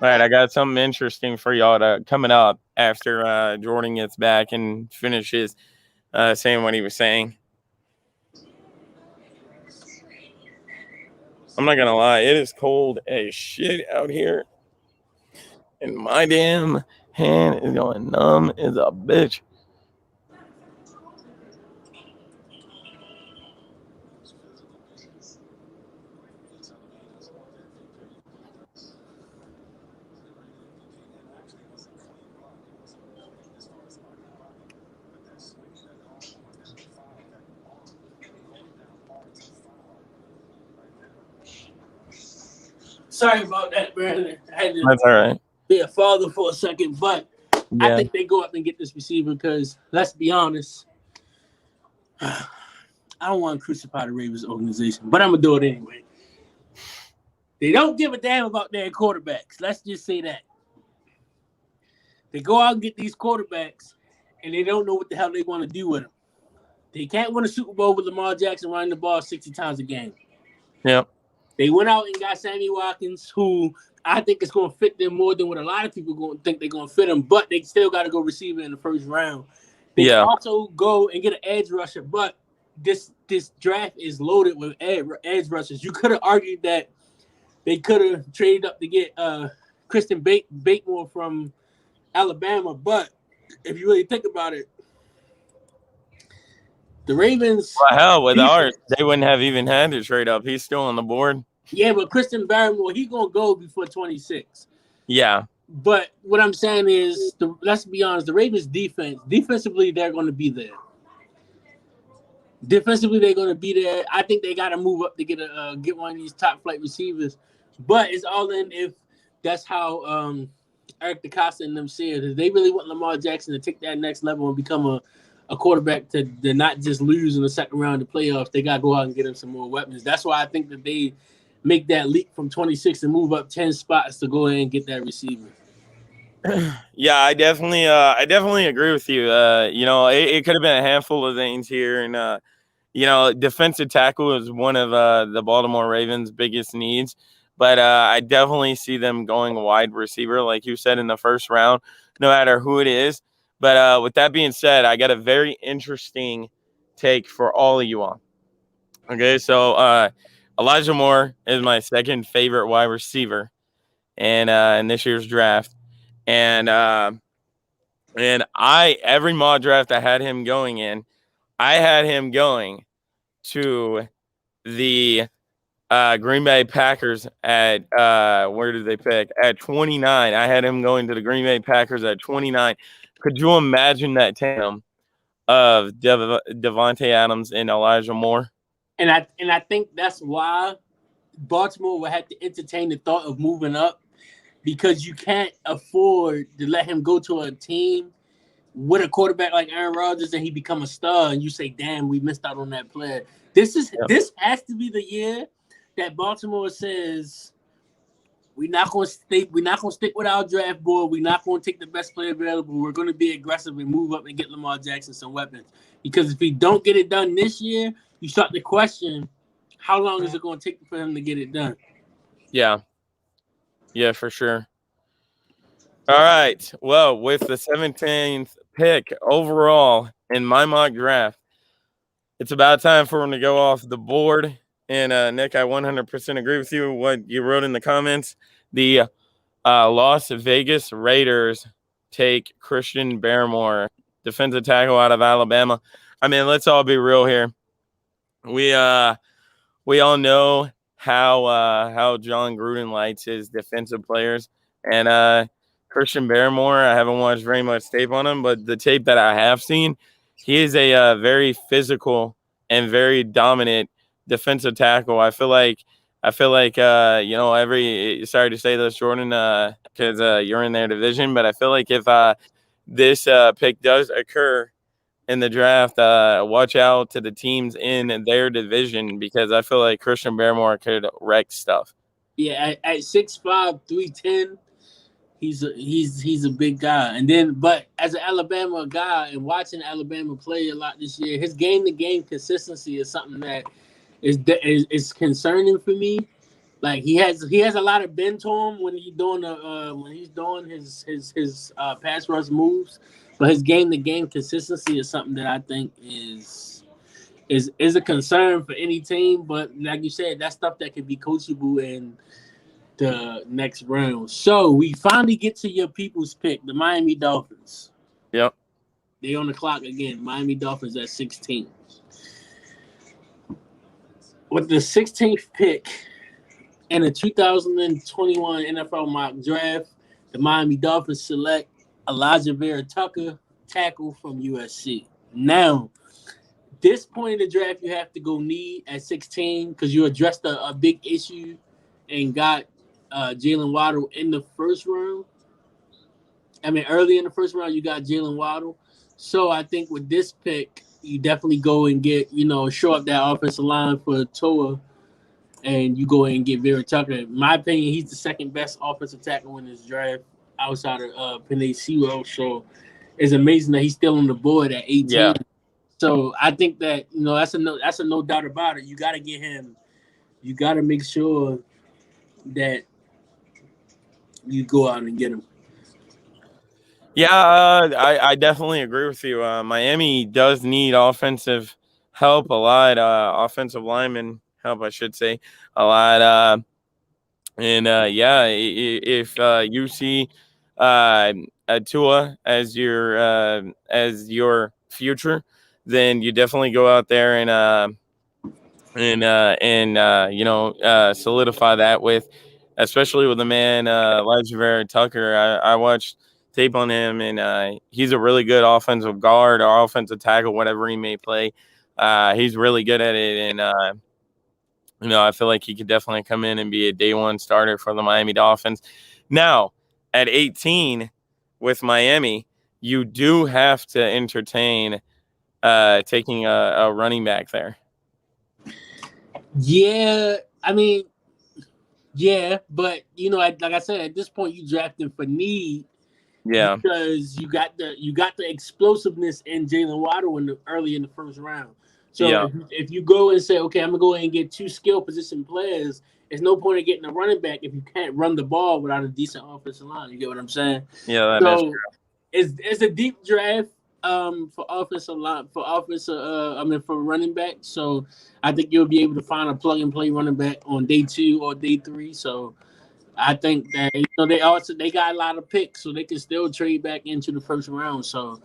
All right, I got something interesting for y'all coming up after Jordan gets back and finishes saying what he was saying. I'm not gonna lie, it is cold as shit out here, and my damn hand is going numb as a bitch. Sorry about that, Brandon. That's all right. Be a father for a second, but I think they go up and get this receiver because, let's be honest, I don't want to crucify the Ravens organization, but I'm going to do it anyway. They don't give a damn about their quarterbacks. Let's just say that. They go out and get these quarterbacks, and they don't know what the hell they want to do with them. They can't win a Super Bowl with Lamar Jackson running the ball 60 times a game. Yep. They went out and got Sammy Watkins, who I think is going to fit them more than what a lot of people going to think they're going to fit him, but they still got to go receiver in the first round. They can also go and get an edge rusher, but this draft is loaded with edge rushers. You could have argued that they could have traded up to get Christian Batemore from Alabama, but if you really think about it, the Ravens. Well, hell, with ours, they wouldn't have even had to trade up. He's still on the board. Yeah, but Christian Barrymore, he's going to go before 26. Yeah. But what I'm saying is, let's be honest, the Ravens defensively, they're going to be there. Defensively, they're going to be there. I think they got to move up to get one of these top flight receivers. But it's all in if that's how Eric DeCosta and them see it. If they really want Lamar Jackson to take that next level and become a quarterback to not just lose in the second round of the playoffs, they got to go out and get him some more weapons. That's why I think that they make that leap from 26 and move up 10 spots to go ahead and get that receiver. Yeah, I definitely agree with you. It could have been a handful of things here, and defensive tackle is one of the Baltimore Ravens' biggest needs. But I definitely see them going wide receiver, like you said, in the first round, no matter who it is. But with that being said, I got a very interesting take for all of you all. Okay, so Elijah Moore is my second favorite wide receiver, and in this year's draft, and every mock draft I had him going in, I had him going to the Green Bay Packers at where did they pick? At 29. I had him going to the Green Bay Packers at 29. Could you imagine that tandem of Devontae Adams and Elijah Moore? And I think that's why Baltimore will have to entertain the thought of moving up, because you can't afford to let him go to a team with a quarterback like Aaron Rodgers and he become a star, and you say, "Damn, we missed out on that player." This has to be the year that Baltimore says, we're not going to stick with our draft board. We're not going to take the best player available. We're going to be aggressive and move up and get Lamar Jackson some weapons. Because if we don't get it done this year, you start to question, how long is it going to take for him to get it done? Yeah, for sure. All right. Well, with the 17th pick overall in my mock draft, it's about time for him to go off the board. And Nick, I 100% agree with you. What you wrote in the comments. The Las Vegas Raiders take Christian Barmore, defensive tackle out of Alabama. I mean, let's all be real here. We all know how John Gruden likes his defensive players, and Christian Barmore, I haven't watched very much tape on him, but the tape that I have seen, he is a very physical and very dominant defensive tackle. I feel like every sorry to say this, Jordan, because you're in their division, but I feel like if this pick does occur in the draft, watch out to the teams in their division, because I feel like Christian Barmore could wreck stuff. Yeah, at 6'5", 310, he's a big guy. And then, but as an Alabama guy and watching Alabama play a lot this year, his game-to-game consistency is something that is concerning for me. Like he has a lot of bend to him when he's doing his pass rush moves, but his game-to-game consistency is something that I think is a concern for any team. But like you said, that's stuff that can be coachable in the next round. So we finally get to your people's pick, the Miami Dolphins. Yep. They on the clock again. Miami Dolphins at 16. With the 16th pick in the 2021 NFL mock draft, the Miami Dolphins select Elijah Vera Tucker, tackle from USC. Now, this point in the draft, you have to go need at 16 because you addressed a big issue and got Jalen Waddle in the first round. I mean, early in the first round, you got Jalen Waddle. So I think with this pick, you definitely go and get, shore up that offensive line for Tua, and you go and get Vera Tucker. In my opinion, he's the second best offensive tackle in this draft outside of Penei Sewell. So it's amazing that he's still on the board at 18. Yeah. So I think that, that's a no doubt about it. You got to get him. You got to make sure that you go out and get him. Yeah, I definitely agree with you. Miami does need offensive help a lot, offensive lineman help, I should say, a lot. If you see Tua as your future, then you definitely go out there and solidify that with, especially with the man Elijah Vera Tucker. I watched tape on him, and he's a really good offensive guard or offensive tackle, whatever he may play. He's really good at it, and I feel like he could definitely come in and be a day one starter for the Miami Dolphins. Now, at 18 with Miami, you do have to entertain taking a running back there. Yeah, I mean, yeah, but like I said, at this point, you drafting for need. Yeah. Because you got the explosiveness in Jalen Waddle early in the first round. So Yeah. if you go and say, okay, I'm gonna go ahead and get 2 skill position players, there's no point in getting a running back if you can't run the ball without a decent offensive line. You get what I'm saying? Yeah, that is true. It's a deep draft for offensive line for running back. So I think you'll be able to find a plug and play running back on day 2 or day 3. So I think that they got a lot of picks, so they can still trade back into the first round. So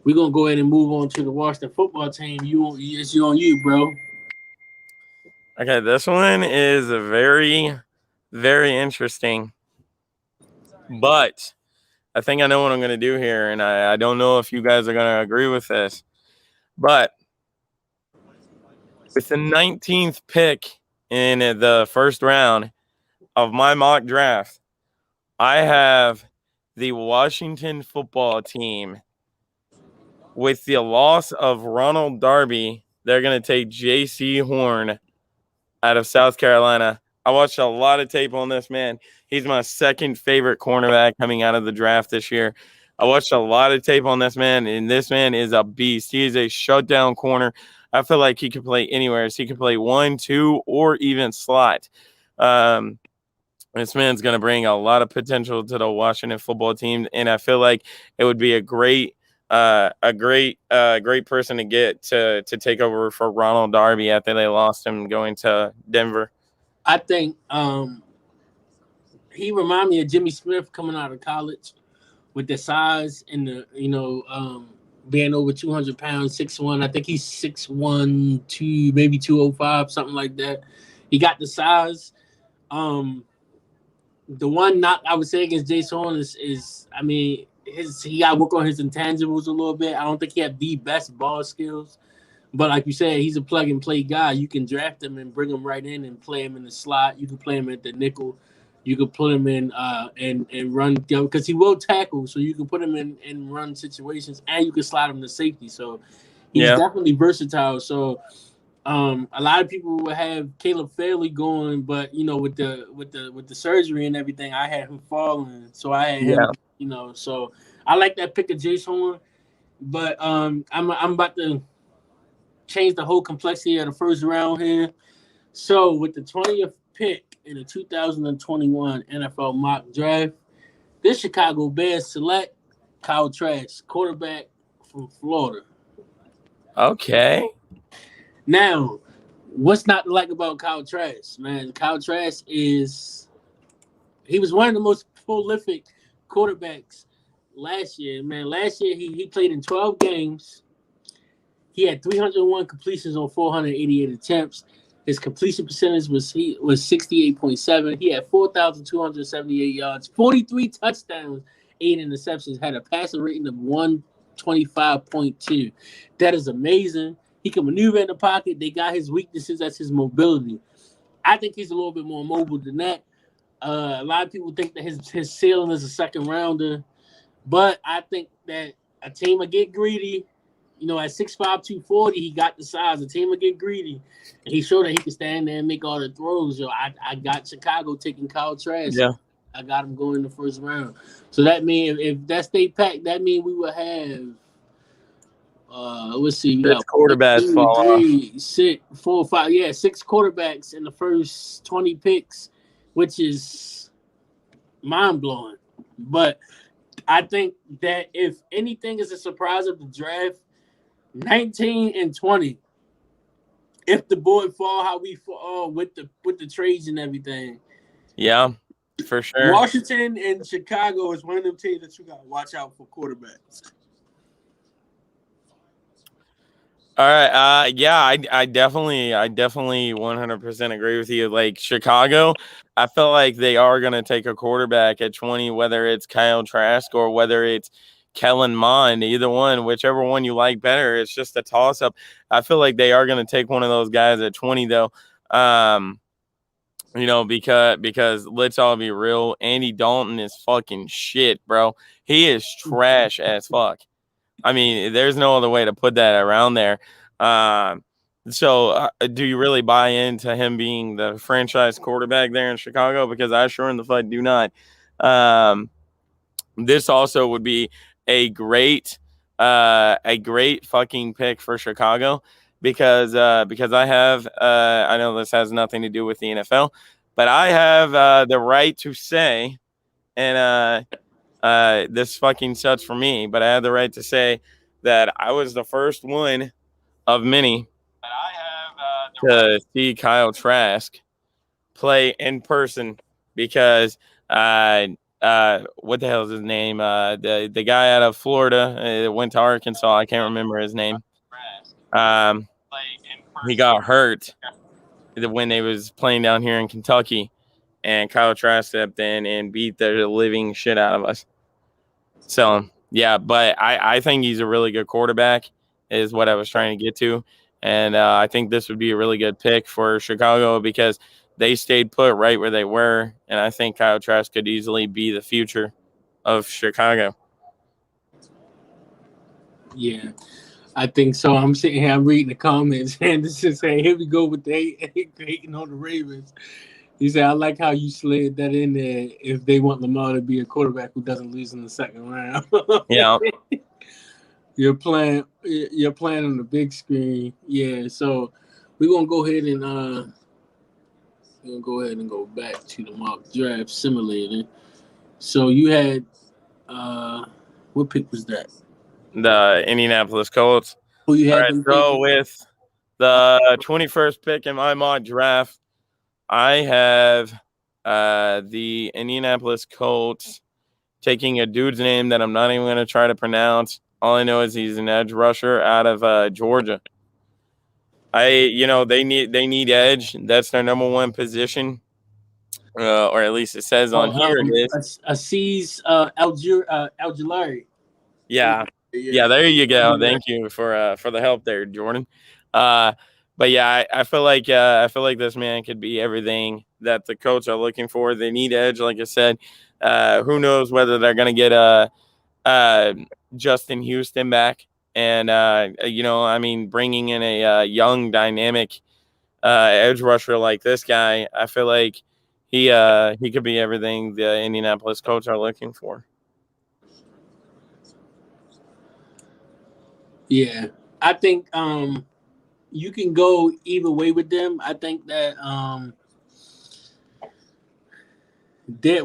we're gonna go ahead and move on to the Washington football team. It's on you, bro. Okay, this one is a very, very interesting. But I think I know what I'm going to do here, and I don't know if you guys are going to agree with this. But with the 19th pick in the first round of my mock draft, I have the Washington football team. With the loss of Ronald Darby, they're going to take J.C. Horn out of South Carolina. I watched a lot of tape on this man. He's my second favorite cornerback coming out of the draft this year. I watched a lot of tape on this man, and this man is a beast. He is a shutdown corner. I feel like he could play anywhere. So he could play 1, 2, or even slot. This man's going to bring a lot of potential to the Washington football team, and I feel like it would be a great person to get to take over for Ronald Darby after they lost him going to Denver. I think he reminded me of Jimmy Smith coming out of college with the size and the being over 200 pounds, 6'1". I think he's 6'1", 2, maybe 205, something like that. He got the size. The one knock I would say against Jason is I mean, he got to work on his intangibles a little bit. I don't think he had the best ball skills, but like you said, he's a plug and play guy. You can draft him and bring him right in and play him in the slot. You can play him at the nickel. You could put him in and run because he will tackle, so you can put him in run situations and you can slide him to safety. So he's definitely versatile. So a lot of people will have Caleb Fairley going, but with the surgery and everything, I had him falling. So I had him, so I like that pick of Jace Horn, but I'm about to change the whole complexity of the first round here. So with the 20th pick in the 2021 NFL mock draft, this Chicago Bears select Kyle Trask, quarterback from Florida. Okay. Now, what's not to like about Kyle Trask, man? Kyle Trask he was one of the most prolific quarterbacks last year, man. Last year he played in 12 games. He had 301 completions on 488 attempts. His completion percentage was 68.7. He had 4,278 yards, 43 touchdowns, 8 interceptions, had a passer rating of 125.2. That is amazing. He can maneuver in the pocket. They got his weaknesses. That's his mobility. I think he's a little bit more mobile than that. A lot of people think that his ceiling is a second rounder, but I think that a team will get greedy. At 6'5", 240, he got the size. The team will get greedy. And he showed that he could stand there and make all the throws. I got Chicago taking Kyle Trask. Yeah. I got him going in the first round. So that means if that stay packed, that means we will have let's see, we got quarterbacks 6 quarterbacks in the first 20 picks, which is mind-blowing. But I think that if anything is a surprise of the draft, 19 and 20, if the board fall how we fall with the trades and everything. Yeah, for sure. Washington and Chicago is one of them teams that you got to watch out for quarterbacks. All right. I definitely 100% agree with you. Like Chicago, I feel like they are going to take a quarterback at 20, whether it's Kyle Trask or whether it's Kellen Mond, either one, whichever one you like better. It's just a toss up. I feel like they are going to take one of those guys at 20 though. Because let's all be real, Andy Dalton is fucking shit, bro. He is trash as fuck. I mean, there's no other way to put that around there. So do you really buy into him being the franchise quarterback there in Chicago? Because I sure in the fuck do not. this also would be a great fucking pick for Chicago because I have I know this has nothing to do with the NFL, but I have the right to say, and this fucking sucks for me, but I have the right to say that I was the first one of many to see Kyle Trask play in person because what the hell is his name? The guy out of Florida went to Arkansas. I can't remember his name. He got hurt when they was playing down here in Kentucky, and Kyle Trask stepped in and beat the living shit out of us. So yeah, but I think he's a really good quarterback, is what I was trying to get to. And I think this would be a really good pick for Chicago because they stayed put right where they were. And I think Kyle Trask could easily be the future of Chicago. Yeah, I think so. I'm sitting here, I'm reading the comments, and this is saying, here we go with the hating on the Ravens. He said, I like how you slid that in there if they want Lamar to be a quarterback who doesn't lose in the second round. Yeah. You're playing on the big screen. Yeah, so we're gonna go ahead and go back to the mock draft simulator. So you had what pick was that? The Indianapolis Colts. Who you had? All right, so with the 21st pick in my mock draft, I have the Indianapolis Colts taking a dude's name that I'm not even going to try to pronounce. All I know is he's an edge rusher out of Georgia. They need edge. That's their number one position, or at least it says on here it is. Aziz Al-Jilari. Yeah, there you go. Thank you for the help there, Jordan. But yeah, I feel like this man could be everything that the Colts are looking for. They need edge, like I said. Who knows whether they're going to get Justin Houston back, and bringing in a young, dynamic edge rusher like this guy, I feel like he could be everything the Indianapolis Colts are looking for. Yeah, I think you can go either way with them. I think that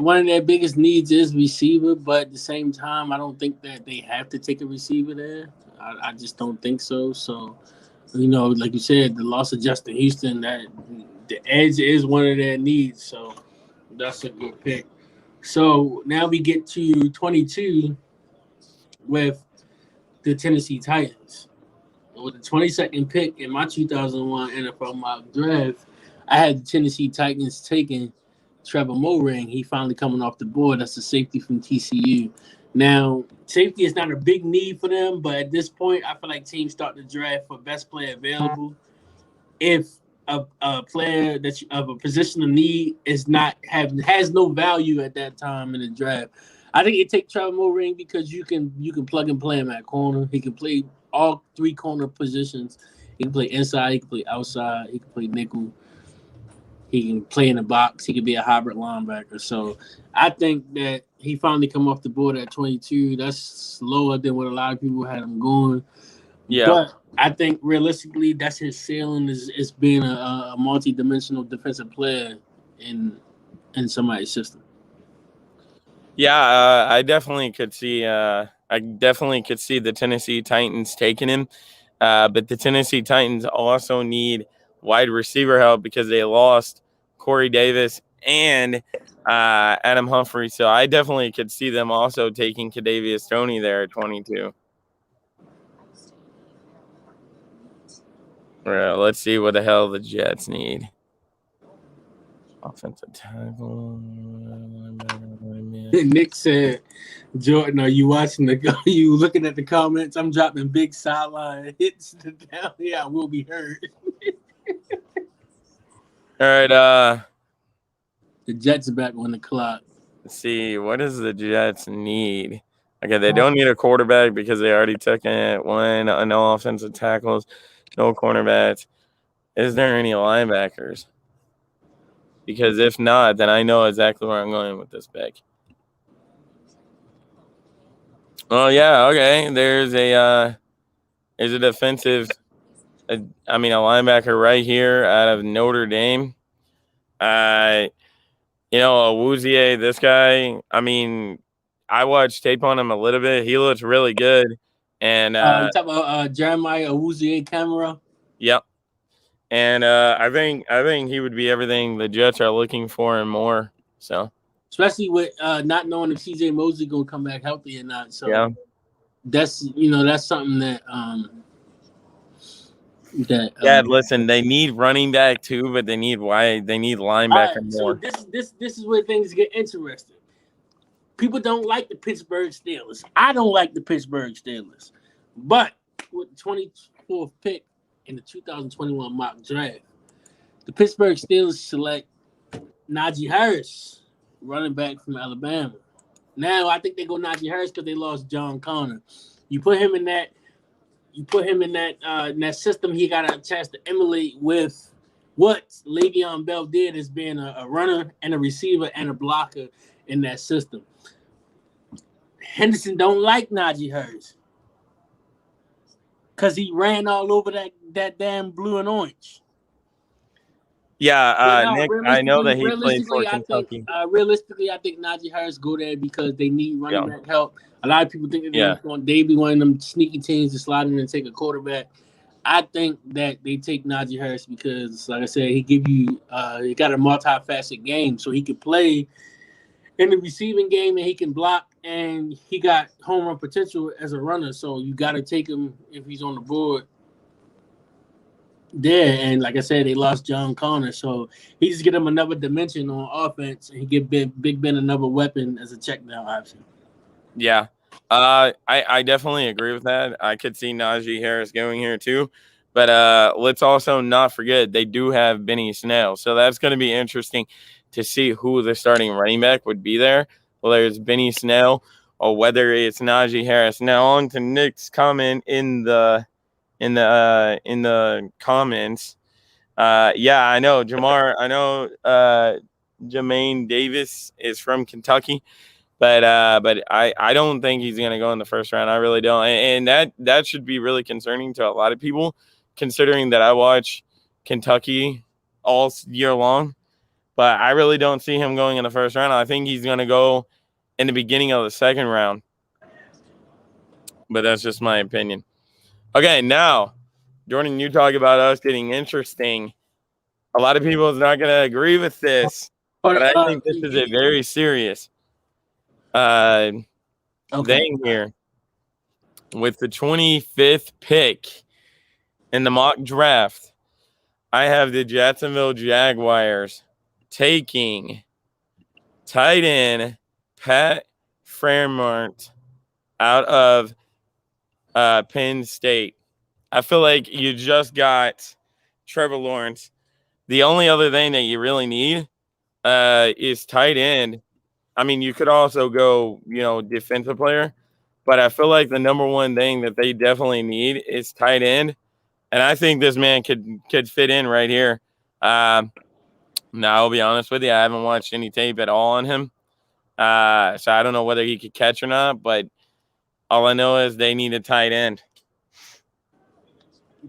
one of their biggest needs is receiver, but at the same time, I don't think that they have to take a receiver there. I just don't think so. So, like you said, the loss of Justin Houston, that the edge is one of their needs. So that's a good pick. So now we get to 22 with the Tennessee Titans. With the 22nd pick in my 2001 NFL mock draft, I had the Tennessee Titans taking Trevor Moehrig. He finally coming off the board. That's a safety from TCU. Now, safety is not a big need for them, but at this point, I feel like teams start the draft for best player available. If a player that's of a position of need has no value at that time in the draft, I think you take Trevor Moehrig because you can plug and play him at corner. He can play all three corner positions. He can play inside. He can play outside. He can play nickel. He can play in the box. He can be a hybrid linebacker. So I think that he finally come off the board at 22. That's slower than what a lot of people had him going. Yeah. But I think realistically, that's his ceiling is being a multi-dimensional defensive player in somebody's system. Yeah, I definitely could see. The Tennessee Titans taking him, but the Tennessee Titans also need wide receiver help because they lost Corey Davis and Adam Humphrey. So I definitely could see them also taking Kadarius Toney there at 22. Let's see what the hell the Jets need. Offensive tackle. Nick said, Jordan, are you watching are you looking at the comments? I'm dropping big sideline hits down here. I will be heard. All right. The Jets are back on the clock. Let's see. What does the Jets need? Okay, they don't need a quarterback because they already took it. No offensive tackles, no cornerbacks. Is there any linebackers? Because if not, then I know exactly where I'm going with this pick. Oh yeah, okay. There's a defensive, a linebacker right here out of Notre Dame. Awuzie, this guy. I mean, I watched tape on him a little bit. He looks really good, and You talk about Jeremiah Owuzie-Camara. yep. And I think he would be everything the Jets are looking for and more. So especially with not knowing if CJ Mosley gonna come back healthy or not. So yeah, that's something that listen, they need running back too, but they need linebacker all right, more. so this is where things get interesting. People don't like the Pittsburgh Steelers. I don't like the Pittsburgh Steelers. But with the 24th pick in the 2021 mock draft, the Pittsburgh Steelers select Najee Harris, running back from Alabama. Now I think they go Najee Harris because they lost John Connor. You put him in that in that system. He got a chance to emulate with what Le'Veon Bell did as being a runner and a receiver and a blocker in that system. Henderson don't like Najee Harris because he ran all over that damn blue and orange. Yeah, Nick, I know that he played for Kentucky. Realistically, I think Najee Harris go there because they need running back help. A lot of people think they be one of them sneaky teams to slide in and take a quarterback. I think that they take Najee Harris because, like I said, he got a multifaceted game, so he could play in the receiving game and he can block, and he got home run potential as a runner. So you got to take him if he's on the board there. And like I said, they lost John Connor, so he just get him another dimension on offense, and he give Big Ben another weapon as a check down option. Yeah, I definitely agree with that. I could see Najee Harris going here too, but let's also not forget they do have Benny Snell, so that's going to be interesting to see who the starting running back would be there, whether it's Benny Snell or whether it's Najee Harris. Now on to Nick's comment in the comments. Yeah, I know Jamar. I know Jermaine Davis is from Kentucky, but I don't think he's gonna go in the first round. I really don't, and that should be really concerning to a lot of people, considering that I watch Kentucky all year long. But I really don't see him going in the first round. I think he's going to go in the beginning of the second round. But that's just my opinion. Okay, now, Jordan, you talk about us getting interesting. A lot of people is not going to agree with this, but I think this is a very serious thing here. With the 25th pick in the mock draft, I have the Jacksonville Jaguars taking tight end Pat Freiermuth out of Penn State. I feel like you just got Trevor Lawrence. The only other thing that you really need is tight end. I mean, you could also go, defensive player, but I feel like the number one thing that they definitely need is tight end. And I think this man could fit in right here. Now, I'll be honest with you, I haven't watched any tape at all on him. So I don't know whether he could catch or not, but all I know is they need a tight end.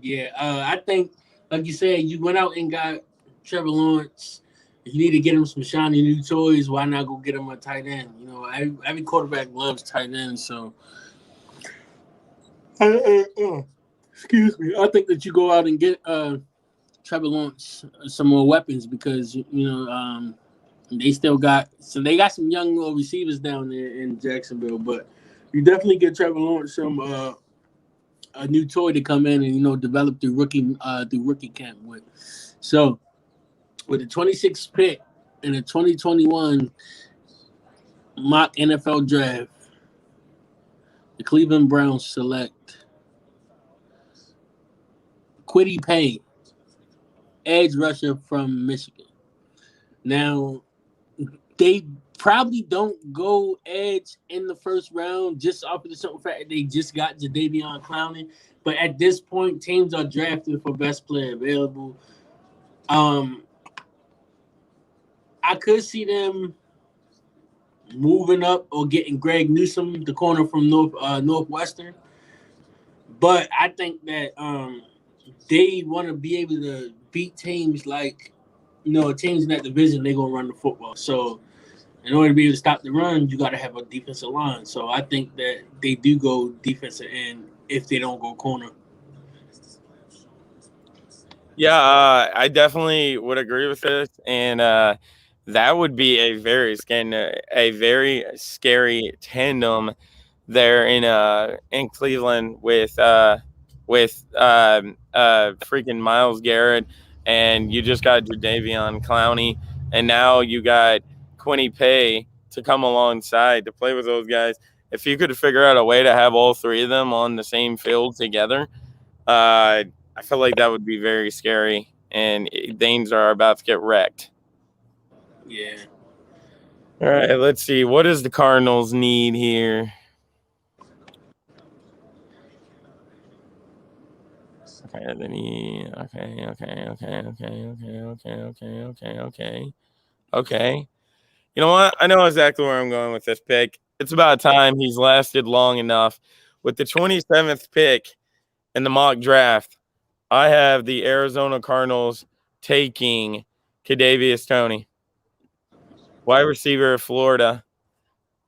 Yeah, I think, like you said, you went out and got Trevor Lawrence. If you need to get him some shiny new toys, why not go get him a tight end? Every quarterback loves tight ends, so excuse me. I think that you go out and get Trevor Lawrence some more weapons because they got some young little receivers down there in Jacksonville, but you definitely get Trevor Lawrence some a new toy to come in and develop through rookie camp with. So with the 26th pick in the 2021 mock NFL draft, the Cleveland Browns select Kwity Paye, edge rusher from Michigan. Now, they probably don't go edge in the first round just off of the simple fact that they just got Jadeveon Clowney. But at this point, teams are drafting for best player available. I could see them moving up or getting Greg Newsome, the corner from Northwestern. But I think that they want to be able to beat teams like, teams in that division. They're gonna run the football. So in order to be able to stop the run, you got to have a defensive line. So I think that they do go defensive end if they don't go corner. Yeah, I definitely would agree with this, and that would be a very scary tandem there in Cleveland with freaking Myles Garrett, and you just got Jadeveon Clowney, and now you got Quinny Pay to come alongside to play with those guys. If you could figure out a way to have all three of them on the same field together, I feel like that would be very scary, and Danes are about to get wrecked. Yeah. All right, let's see. What does the Cardinals need here? Okay, they need. Okay. You know what? I know exactly where I'm going with this pick. It's about time he's lasted long enough. With the 27th pick in the mock draft, I have the Arizona Cardinals taking Kadarius Toney, wide receiver of Florida.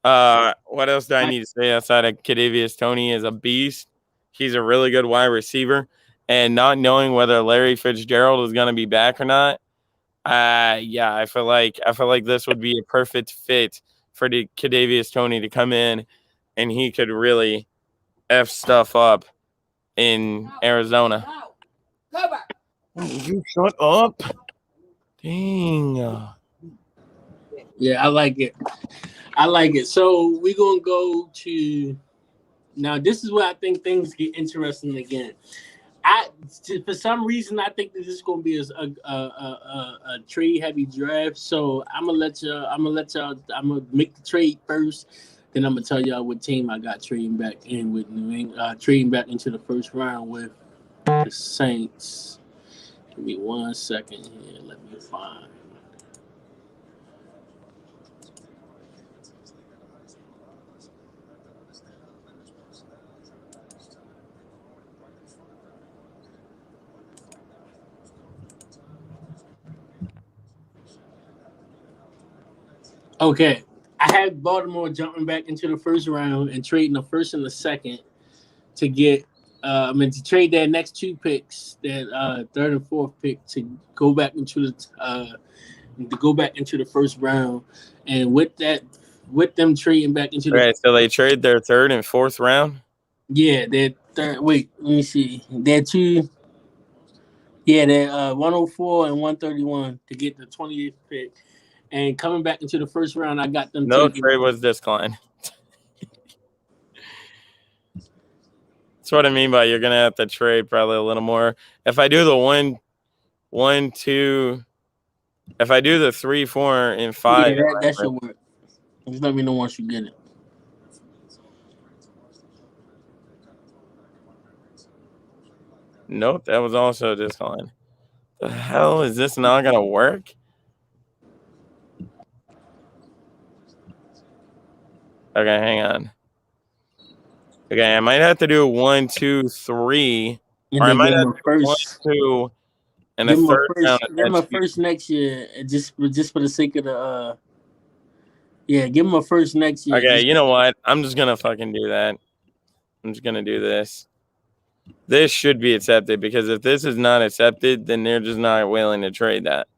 What else do I need to say outside of Kadarius Toney is a beast? He's a really good wide receiver, and not knowing whether Larry Fitzgerald is going to be back or not, I feel like this would be a perfect fit for the Kadarius Toney to come in, and he could really f stuff up in Arizona. You shut up. Dang. Yeah, I like it. So we're going to go to – now this is where I think things get interesting again. For some reason, I think this is going to be a trade-heavy draft. So I'm gonna make the trade first. Then I'm going to tell y'all what team I got trading back in with New England, trading back into the first round with the Saints. Give me 1 second here. Let me find. Okay. I have Baltimore jumping back into the first round and trading the first and the second to get to trade their next two picks, that third and fourth pick, to go back into the first round, and with them trading back into so they trade their third and fourth round. Yeah, their third. Wait, let me see. They're two. Yeah, they're 104 and 131 to get the 28th pick, and coming back into the first round, I got them. No trade was declined. That's what I mean by you're gonna have to trade probably a little more. If I do the 1, 2, if I do the 3, 4, and 5, yeah, that should work. Just let me know once you get it. Nope, that was also declined. The hell is this not gonna work? Okay, hang on. Okay, I might have to do 1, 2, 3. Or I might have to do 1, 2, and a third round. Give him a first next year, just for the sake of the. Yeah, give him a first next year. Okay, you know what? I'm just gonna fucking do that. I'm just gonna do this. This should be accepted, because if this is not accepted, then they're just not willing to trade that.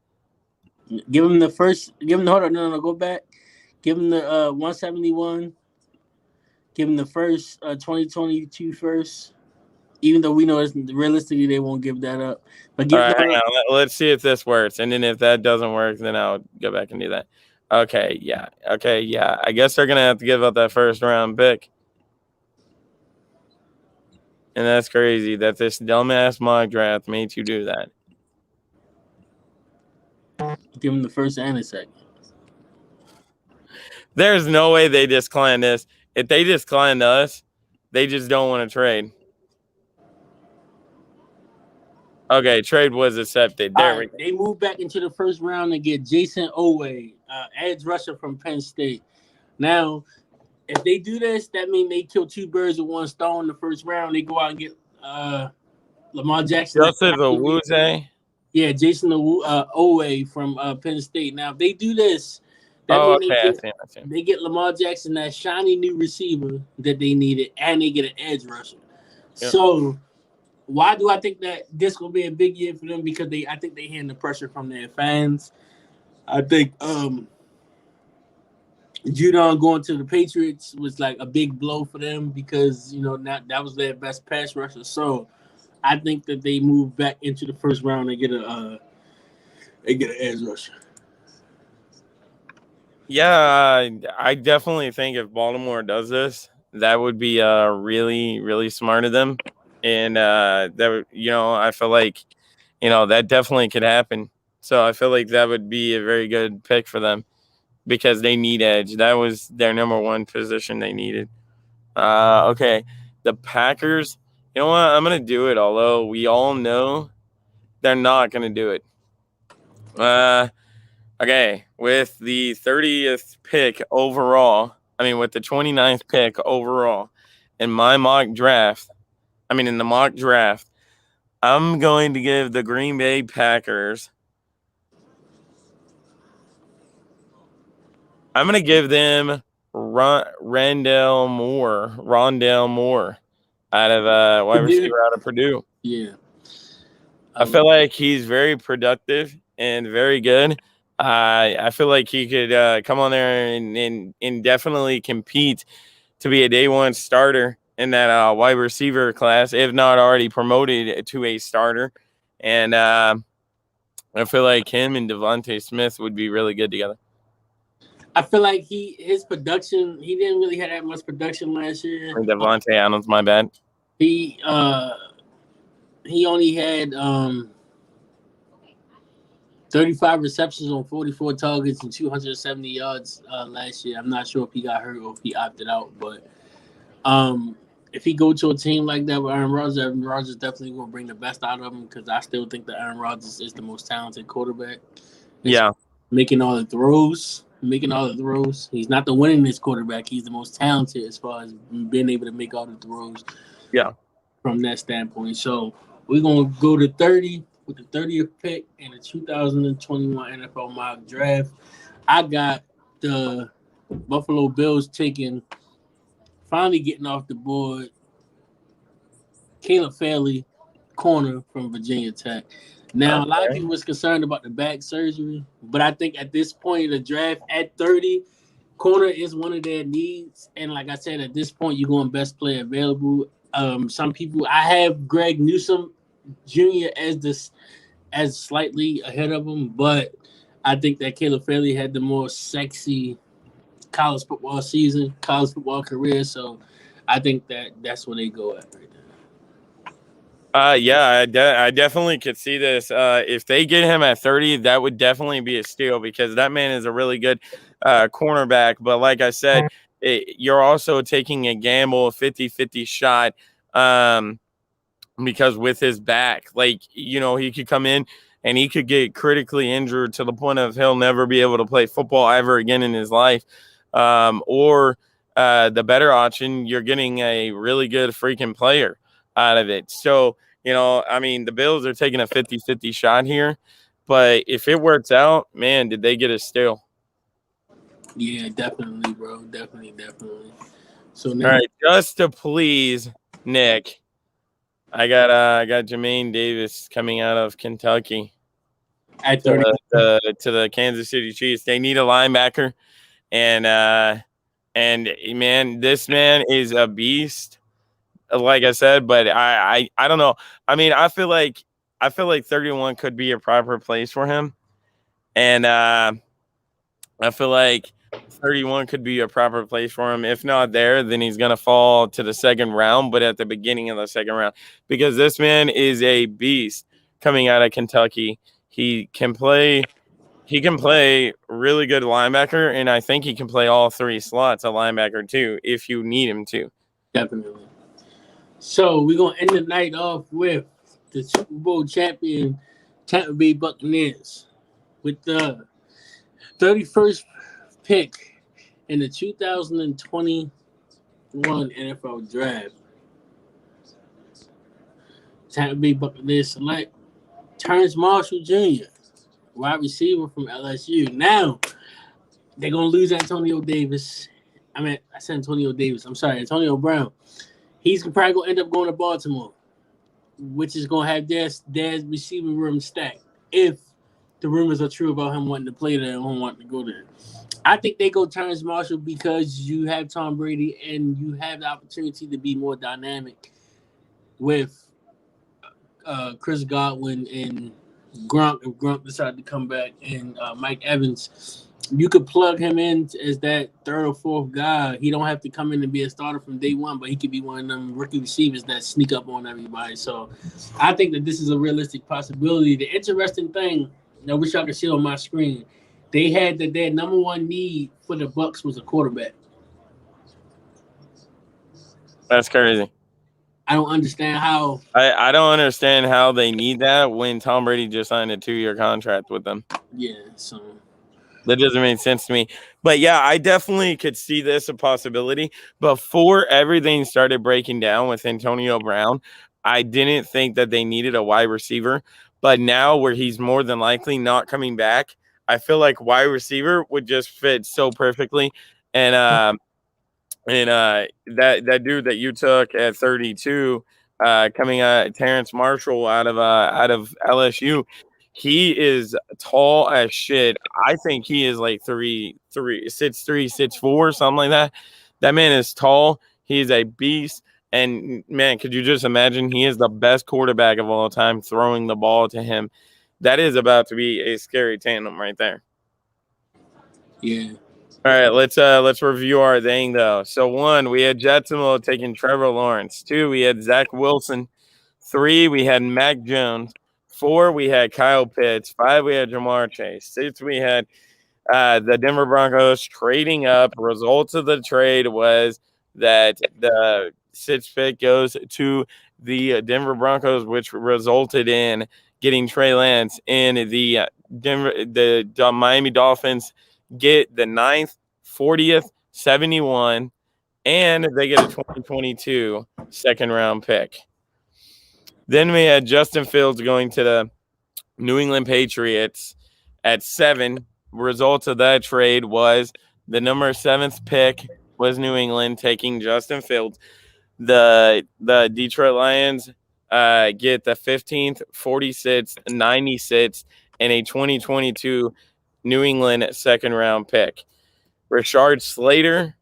Give him the first. Hold on, no, go back. Give him the 171. Give him the first 2022 first. Even though we know realistically they won't give that up. But all right, hang on. Let's see if this works, and then if that doesn't work, then I'll go back and do that. Okay, yeah. I guess they're gonna have to give up that first round pick. And that's crazy that this dumbass mock draft made you do that. Give him the first and the second. There's no way they decline this. If they decline us, they just don't want to trade. Okay, trade was accepted. There we go. They moved back into the first round to get Jason Owe, edge rusher from Penn State. Now, if they do this, that means they kill two birds with one stone in the first round. They go out and get Lamar Jackson. Joseph Owuzie. Yeah, Jason Owe from Penn State. Now, if they do this, they get Lamar Jackson, that shiny new receiver that they needed, and they get an edge rusher. Yep. So, why do I think that this will be a big year for them? Because I think they hearing the pressure from their fans. I think Judon going to the Patriots was like a big blow for them because that was their best pass rusher. So I think that they move back into the first round and get an edge rusher. Yeah, I definitely think if Baltimore does this, that would be really, really smart of them, and that I feel like that definitely could happen. So I feel like that would be a very good pick for them because they need edge. That was their number one position they needed. Okay, the Packers. You know what? I'm going to do it, although we all know they're not going to do it. Okay, with the 30th pick overall, with the 29th pick overall in the mock draft, I'm going to give the Green Bay Packers. I'm going to give them Rondale Moore out of wide receiver out of Purdue. Yeah. I feel like he's very productive and very good. I feel like he could come on there and definitely compete to be a day one starter in that wide receiver class, if not already promoted to a starter. And I feel like him and Devontae Smith would be really good together. I feel like his production, he didn't really have that much production last year. Devontae Adams, my bad. He only had 35 receptions on 44 targets and 270 yards last year. I'm not sure if he got hurt or if he opted out, but if he go to a team like that with Aaron Rodgers definitely going to bring the best out of him because I still think that Aaron Rodgers is the most talented quarterback. Making all the throws. He's not the winningest quarterback. He's the most talented as far as being able to make all the throws. Yeah. From that standpoint. So we're going to go to 30 with the 30th pick in the 2021 NFL mock draft. I got the Buffalo Bills finally getting off the board, Caleb Farley, corner from Virginia Tech. Now, a lot of people was concerned about the back surgery, but I think at this point in the draft, at 30, corner is one of their needs. And like I said, at this point, you're going best player available. Some people, I have Greg Newsome Jr. as slightly ahead of him, but I think that Caleb Farley had the more sexy college football career. So I think that's where they go at right now. I definitely could see this. If they get him at 30, that would definitely be a steal because that man is a really good cornerback. But like I said, you're also taking a gamble, a 50-50 shot because with his back, he could come in and he could get critically injured to the point of he'll never be able to play football ever again in his life. Or the better option, you're getting a really good freaking player out of it. So, the Bills are taking a 50-50 shot here, but if it works out, man, did they get a steal? Yeah, definitely, bro. Definitely. So now, all right, just to please Nick, I got Jermaine Davis coming out of Kentucky at 30 to the Kansas City Chiefs. They need a linebacker, and man, this man is a beast. Like I said, but I don't know. I feel like 31 could be a proper place for him, and I feel like 31 could be a proper place for him. If not there, then he's gonna fall to the second round, but at the beginning of the second round, because this man is a beast coming out of Kentucky. He can play really good linebacker, and I think he can play all three slots of linebacker too, if you need him to. Definitely. So we're going to end the night off with the Super Bowl champion Tampa Bay Buccaneers with the 31st pick in the 2021 NFL Draft, Tampa Bay Buccaneers select Terrence Marshall Jr., wide receiver from LSU. Now, they're going to lose Antonio Davis. I said Antonio Davis. I'm sorry, Antonio Brown. He's probably going to end up going to Baltimore, which is going to have their receiving room stacked if the rumors are true about him wanting to play there and wanting to go there. I think they go Terrence Marshall because you have Tom Brady and you have the opportunity to be more dynamic with Chris Godwin and Gronk. If Gronk decided to come back, and Mike Evans, you could plug him in as that third or fourth guy. He don't have to come in and be a starter from day one, but he could be one of them rookie receivers that sneak up on everybody. So I think that this is a realistic possibility. The interesting thing, I wish I could see it on my screen, they had that their number one need for the Bucs was a quarterback. That's crazy. I don't understand how. I don't understand how they need that when Tom Brady just signed a 2-year contract with them. Yeah, so that doesn't make sense to me. But yeah, I definitely could see this a possibility. Before everything started breaking down with Antonio Brown, I didn't think that they needed a wide receiver. But now where he's more than likely not coming back, I feel like wide receiver would just fit so perfectly. And that dude that you took at 32, coming Terrence Marshall out of LSU, he is tall as shit. I think he is like 6'3", 6'4", something like that. That man is tall. He is a beast. And man, could you just imagine? He is the best quarterback of all time throwing the ball to him. That is about to be a scary tandem right there. Yeah. All right, let's review our thing though. So 1, we had Jacksonville taking Trevor Lawrence. 2, we had Zach Wilson. 3, we had Mac Jones. 4, we had Kyle Pitts. 5, we had Jamar Chase. 6, we had the Denver Broncos trading up. Results of the trade was that the 6th pick goes to the Denver Broncos, which resulted in getting Trey Lance. And the Miami Dolphins get the 9th, 40th, 71, and they get a 2022 second-round pick. Then we had Justin Fields going to the New England Patriots at 7. Result of that trade was the number 7th pick was New England taking Justin Fields. The Detroit Lions get the 15th, 46th, 96th, and a 2022 New England second-round pick. Rashard Slater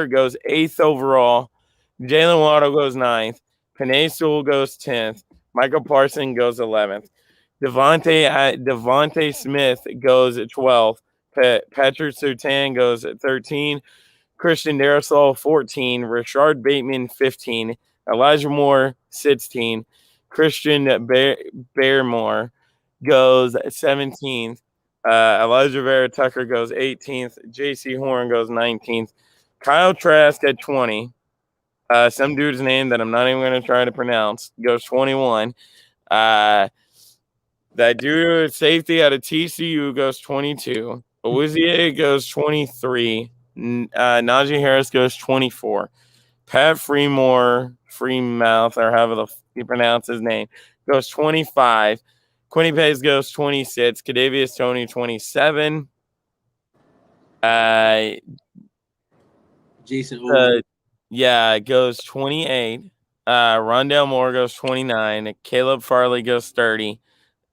goes 8th overall. Jalen Waddle goes 9th. Penei Sewell goes 10th. Michael Parsons goes 11th. Devontae Smith goes 12th. Patrick Surtain goes 13. Christian Darrisaw 14. Rashard Bateman 15. Elijah Moore 16. Christian Barmore goes 17th. Elijah Vera Tucker goes 18th. J.C. Horn goes 19th. Kyle Trask at 20. Some dude's name that I'm not even going to try to pronounce goes 21. That dude safety out of TCU goes 22. Awuzie goes 23. Najee Harris goes 24. Pat Freemouth, or however you pronounce his name, goes 25. Quinny Pace goes 26. Kadarius Toney 27. Jason Owen. Goes 28. Rondale Moore goes 29. Caleb Farley goes 30.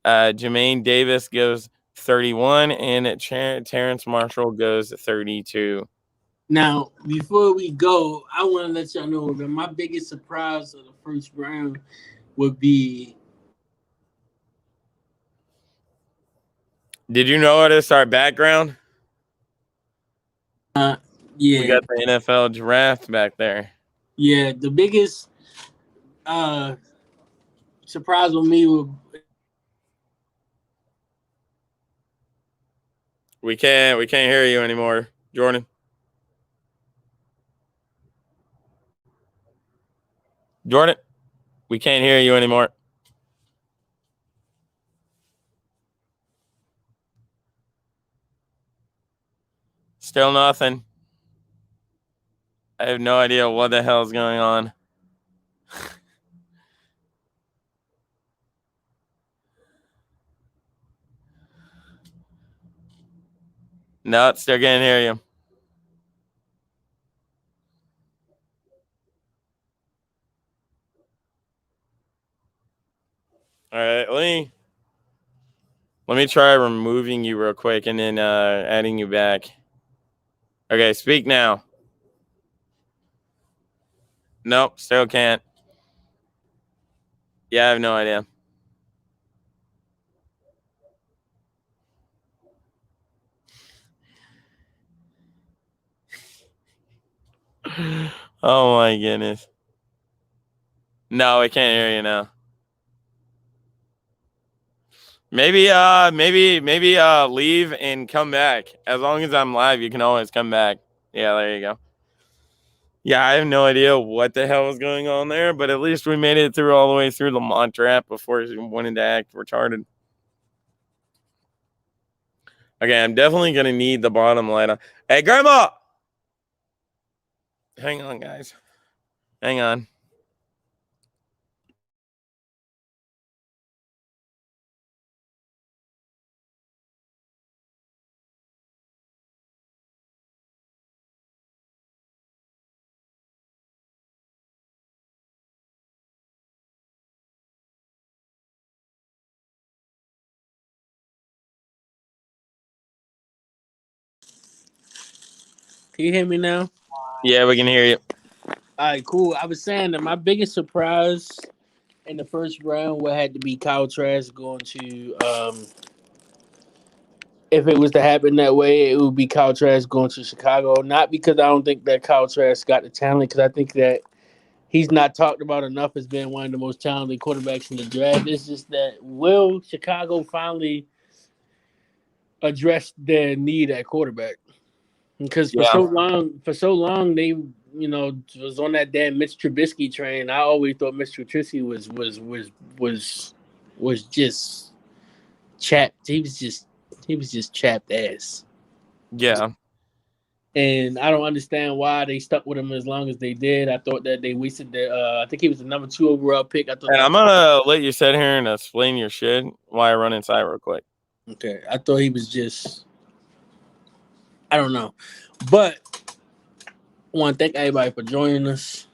Jermaine Davis goes 31. And Terrence Marshall goes 32. Now, before we go, I want to let y'all know that my biggest surprise of the first round would be. Did you know what is our background? Yeah. We got the NFL draft back there. Yeah, the biggest surprise with me would. We can't hear you anymore, Jordan. Jordan, we can't hear you anymore. Still nothing. I have no idea what the hell is going on. No, still can't hear you. All right, let me try removing you real quick and then adding you back. Okay, speak now. Nope, still can't. Yeah, I have no idea. Oh my goodness. No, I can't hear you now. Maybe leave and come back. As long as I'm live, you can always come back. Yeah, there you go. Yeah, I have no idea what the hell was going on there, but at least we made it through all the way through the mod trap before he wanted to act retarded. Okay, I'm definitely gonna need the bottom light on. Hey, Grandma! Hang on, guys. Hang on. Can you hear me now? Yeah, we can hear you. All right, cool. I was saying that my biggest surprise in the first round would have to be Kyle Trask going to. If it was to happen that way, it would be Kyle Trask going to Chicago. Not because I don't think that Kyle Trask got the talent, because I think that he's not talked about enough as being one of the most talented quarterbacks in the draft. It's just that will Chicago finally address their need at quarterback? Because for so long they was on that damn Mitch Trubisky train. I always thought Mitch Trubisky was just chapped. He was just chapped ass. Yeah. And I don't understand why they stuck with him as long as they did. I thought that they wasted their. I think he was the number 2 overall pick. I thought. And I'm gonna let you sit here and explain your shit while I run inside real quick. Okay, I thought he was just. I don't know, but I want to thank everybody for joining us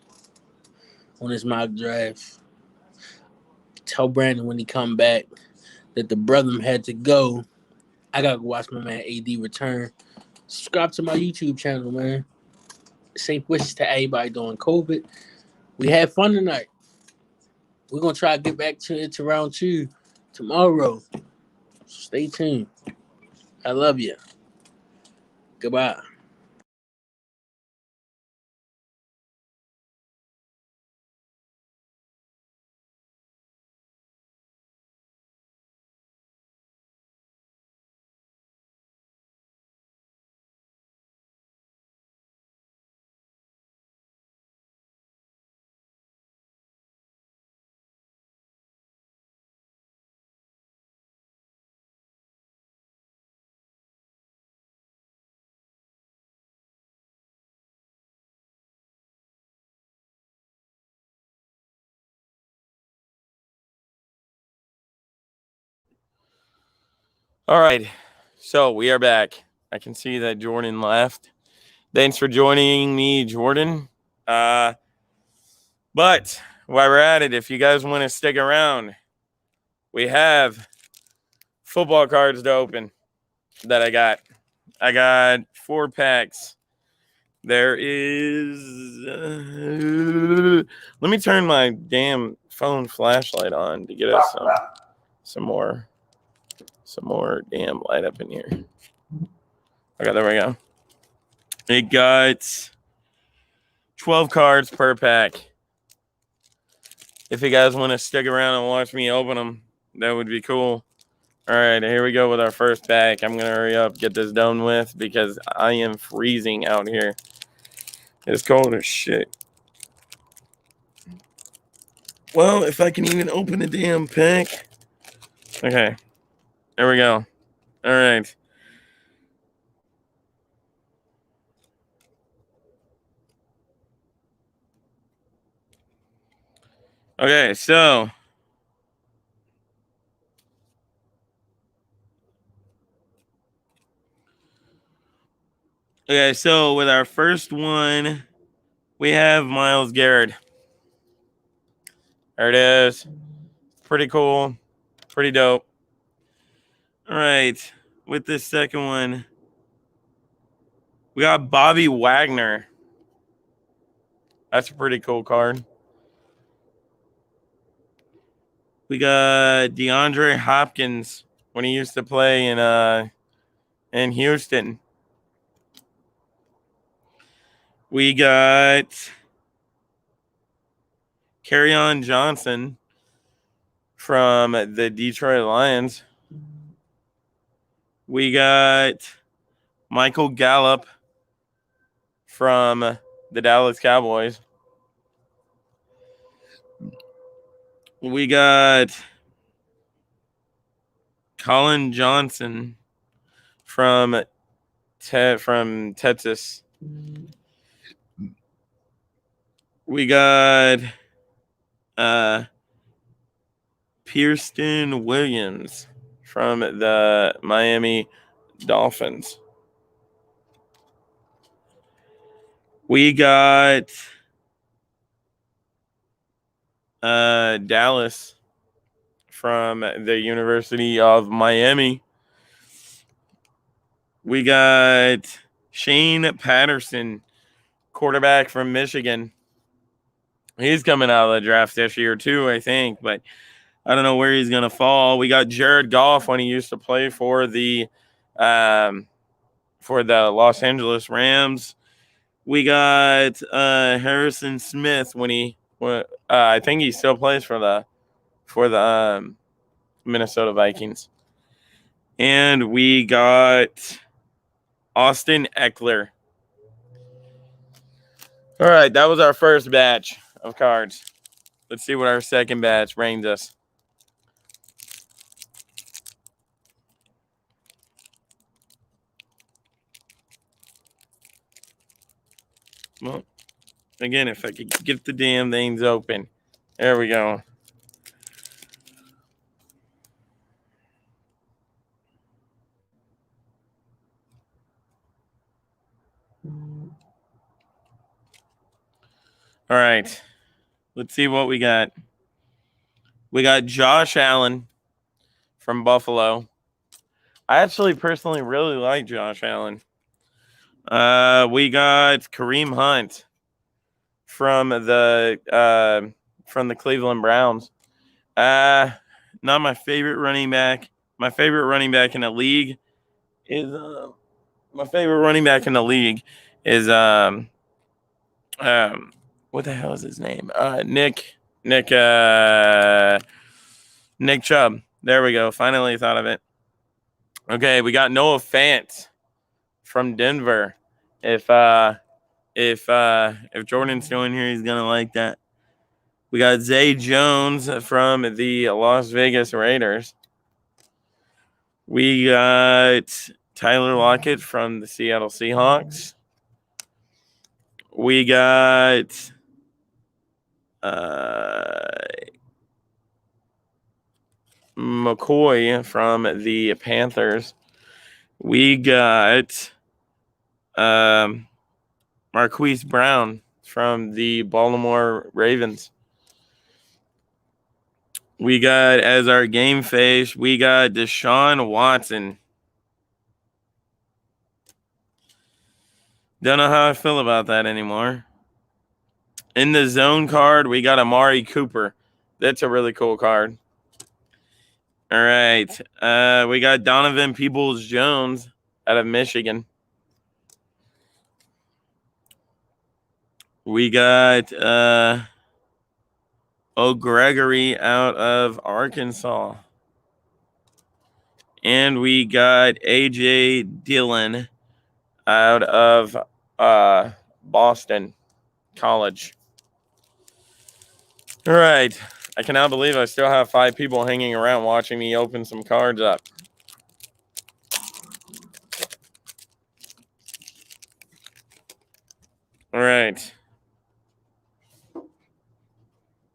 on this mock draft. Tell Brandon when he come back that the brother had to go. I gotta go watch my man AD return. Subscribe to my YouTube channel, man. Safe wishes to everybody during COVID. We had fun tonight. We're gonna try to get back to it to round 2 tomorrow. Stay tuned. I love you. Goodbye. All right. So we are back. I can see that Jordan left. Thanks for joining me, Jordan. But while we're at it, if you guys want to stick around, we have football cards to open that I got. I got 4 packs. There is. Let me turn my damn phone flashlight on to get us some more damn light up in here. Okay, there we go. It got 12 cards per pack. If you guys want to stick around and watch me open them, that would be cool. All right, here we go with our first pack. I'm going to hurry up, get this done with, because I am freezing out here. It's cold as shit. Well, if I can even open the damn pack. Okay, there we go. All right. Okay, so with our first one, we have Myles Garrett. There it is. Pretty cool. Pretty dope. All right. With this second one, we got Bobby Wagner. That's a pretty cool card. We got DeAndre Hopkins when he used to play in Houston. We got Kerryon Johnson from the Detroit Lions. We got Michael Gallup from the Dallas Cowboys. We got Colin Johnson from Texas. We got Pierceton Williams from the Miami Dolphins. We got Dallas from the University of Miami. We got Shane Patterson, quarterback from Michigan. He's coming out of the draft this year too, I think, but I don't know where he's going to fall. We got Jared Goff when he used to play for the Los Angeles Rams. We got Harrison Smith when I think he still plays for the Minnesota Vikings. And we got Austin Eckler. All right, that was our first batch of cards. Let's see what our second batch brings us. Well, again, if I could get the damn things open. There we go. All right. Let's see what we got. We got Josh Allen from Buffalo. I actually personally really like Josh Allen. We got Kareem Hunt from the Cleveland Browns. Not my favorite running back. My favorite running back in the league is what the hell is his name? Nick Chubb. There we go. Finally thought of it. Okay, we got Noah Fant from Denver. If Jordan's still in here, he's gonna like that. We got Zay Jones from the Las Vegas Raiders. We got Tyler Lockett from the Seattle Seahawks. We got McCoy from the Panthers. We got Marquise Brown from the Baltimore Ravens. We got, as our game face, we got Deshaun Watson. Don't know how I feel about that anymore. In the zone card, we got Amari Cooper. That's a really cool card. All right. We got Donovan Peoples-Jones out of Michigan. We got O'Gregory out of Arkansas. And we got A.J. Dillon out of Boston College. All right. I cannot believe I still have 5 people hanging around watching me open some cards up. All right.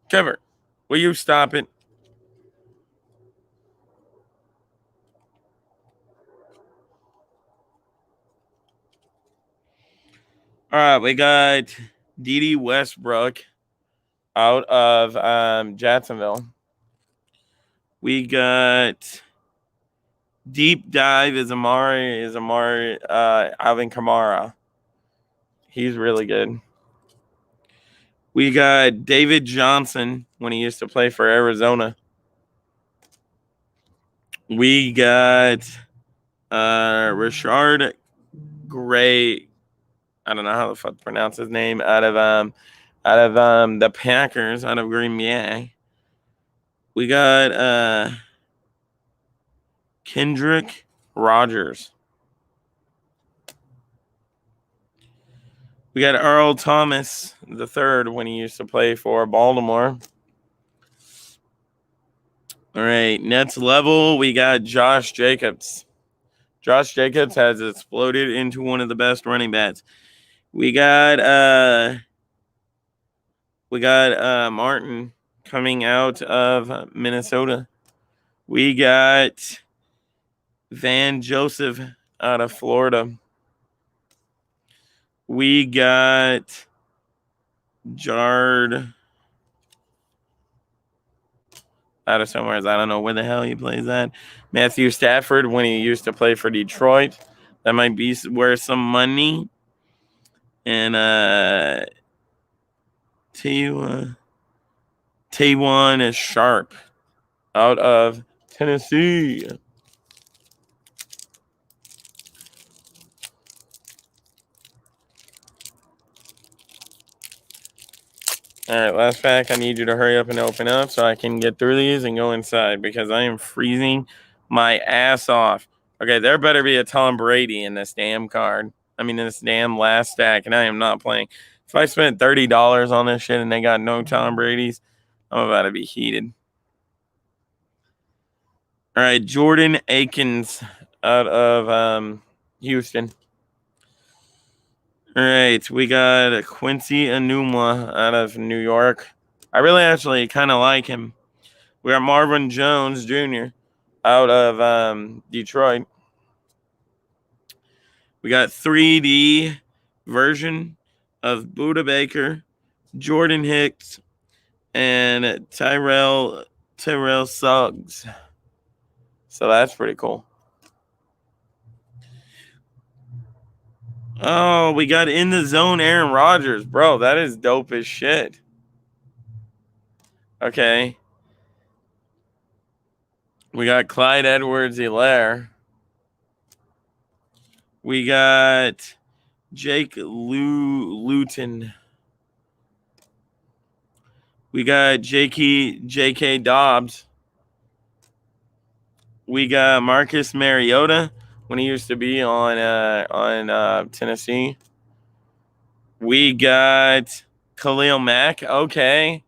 Trevor, Will you stop it? All right, we got Dede Westbrook out of Jacksonville. We got Deep Dive is Amari Alvin Kamara. He's really good. We got David Johnson when he used to play for Arizona. We got Rashard Gray. I don't know how the fuck to pronounce his name. Out of the Packers, out of Green Bay. We got Kendrick Rogers. We got Earl Thomas the third when he used to play for Baltimore. All right, next level, we got Josh Jacobs. Josh Jacobs has exploded into one of the best running backs. We got Martin coming out of Minnesota. We got Van Joseph out of Florida. We got Jard out of somewhere. I don't know where the hell he plays at. Matthew Stafford when he used to play for Detroit. That might be worth some money. And T1 is Sharp out of Tennessee. All right, last pack. I need you to hurry up and open up so I can get through these and go inside because I am freezing my ass off. Okay, there better be a Tom Brady in this damn card. I mean, in this damn last stack, and I am not playing. If I spent $30 on this shit and they got no Tom Brady's, I'm about to be heated. All right, Jordan Akins out of Houston. All right, we got Quincy Enunwa out of New York. I really actually kind of like him. We got Marvin Jones Jr. out of Detroit. We got 3D version of Buda Baker, Jordan Hicks, and Tyrell Suggs. So that's pretty cool. Oh, we got in the zone Aaron Rodgers. Bro, that is dope as shit. Okay. We got Clyde Edwards-Helaire. We got Jake Luton. We got J.K. Dobbs. We got Marcus Mariota when he used to be on Tennessee. We got Khalil Mack, okay,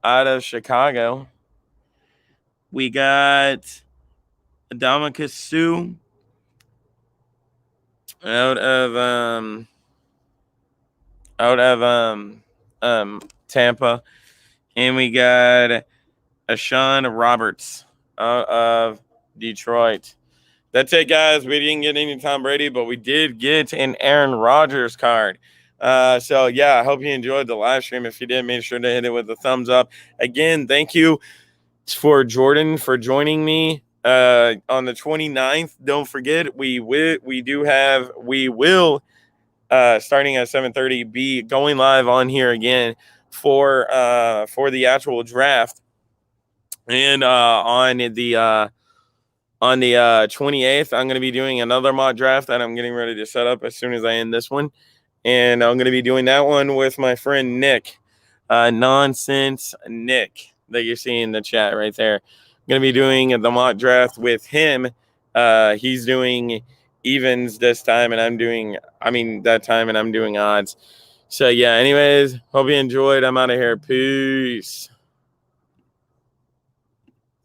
out of Chicago. We got Ndamukong Suh out of Tampa, and we got Ashawn Roberts out of Detroit. That's it, guys. We didn't get any Tom Brady, but we did get an Aaron Rodgers card. So, yeah, I hope you enjoyed the live stream. If you did, make sure to hit it with a thumbs up. Again, thank you for Jordan for joining me on the 29th. Don't forget, we will starting at 7:30 be going live on here again for the actual draft. And on the 28th, I'm going to be doing another mock draft that I'm getting ready to set up as soon as I end this one. And I'm going to be doing that one with my friend Nick, Nonsense Nick, that you see in the chat right there. I'm going to be doing the mock draft with him. He's doing evens this time, and I'm doing odds. So, yeah, anyways, hope you enjoyed. I'm out of here. Peace.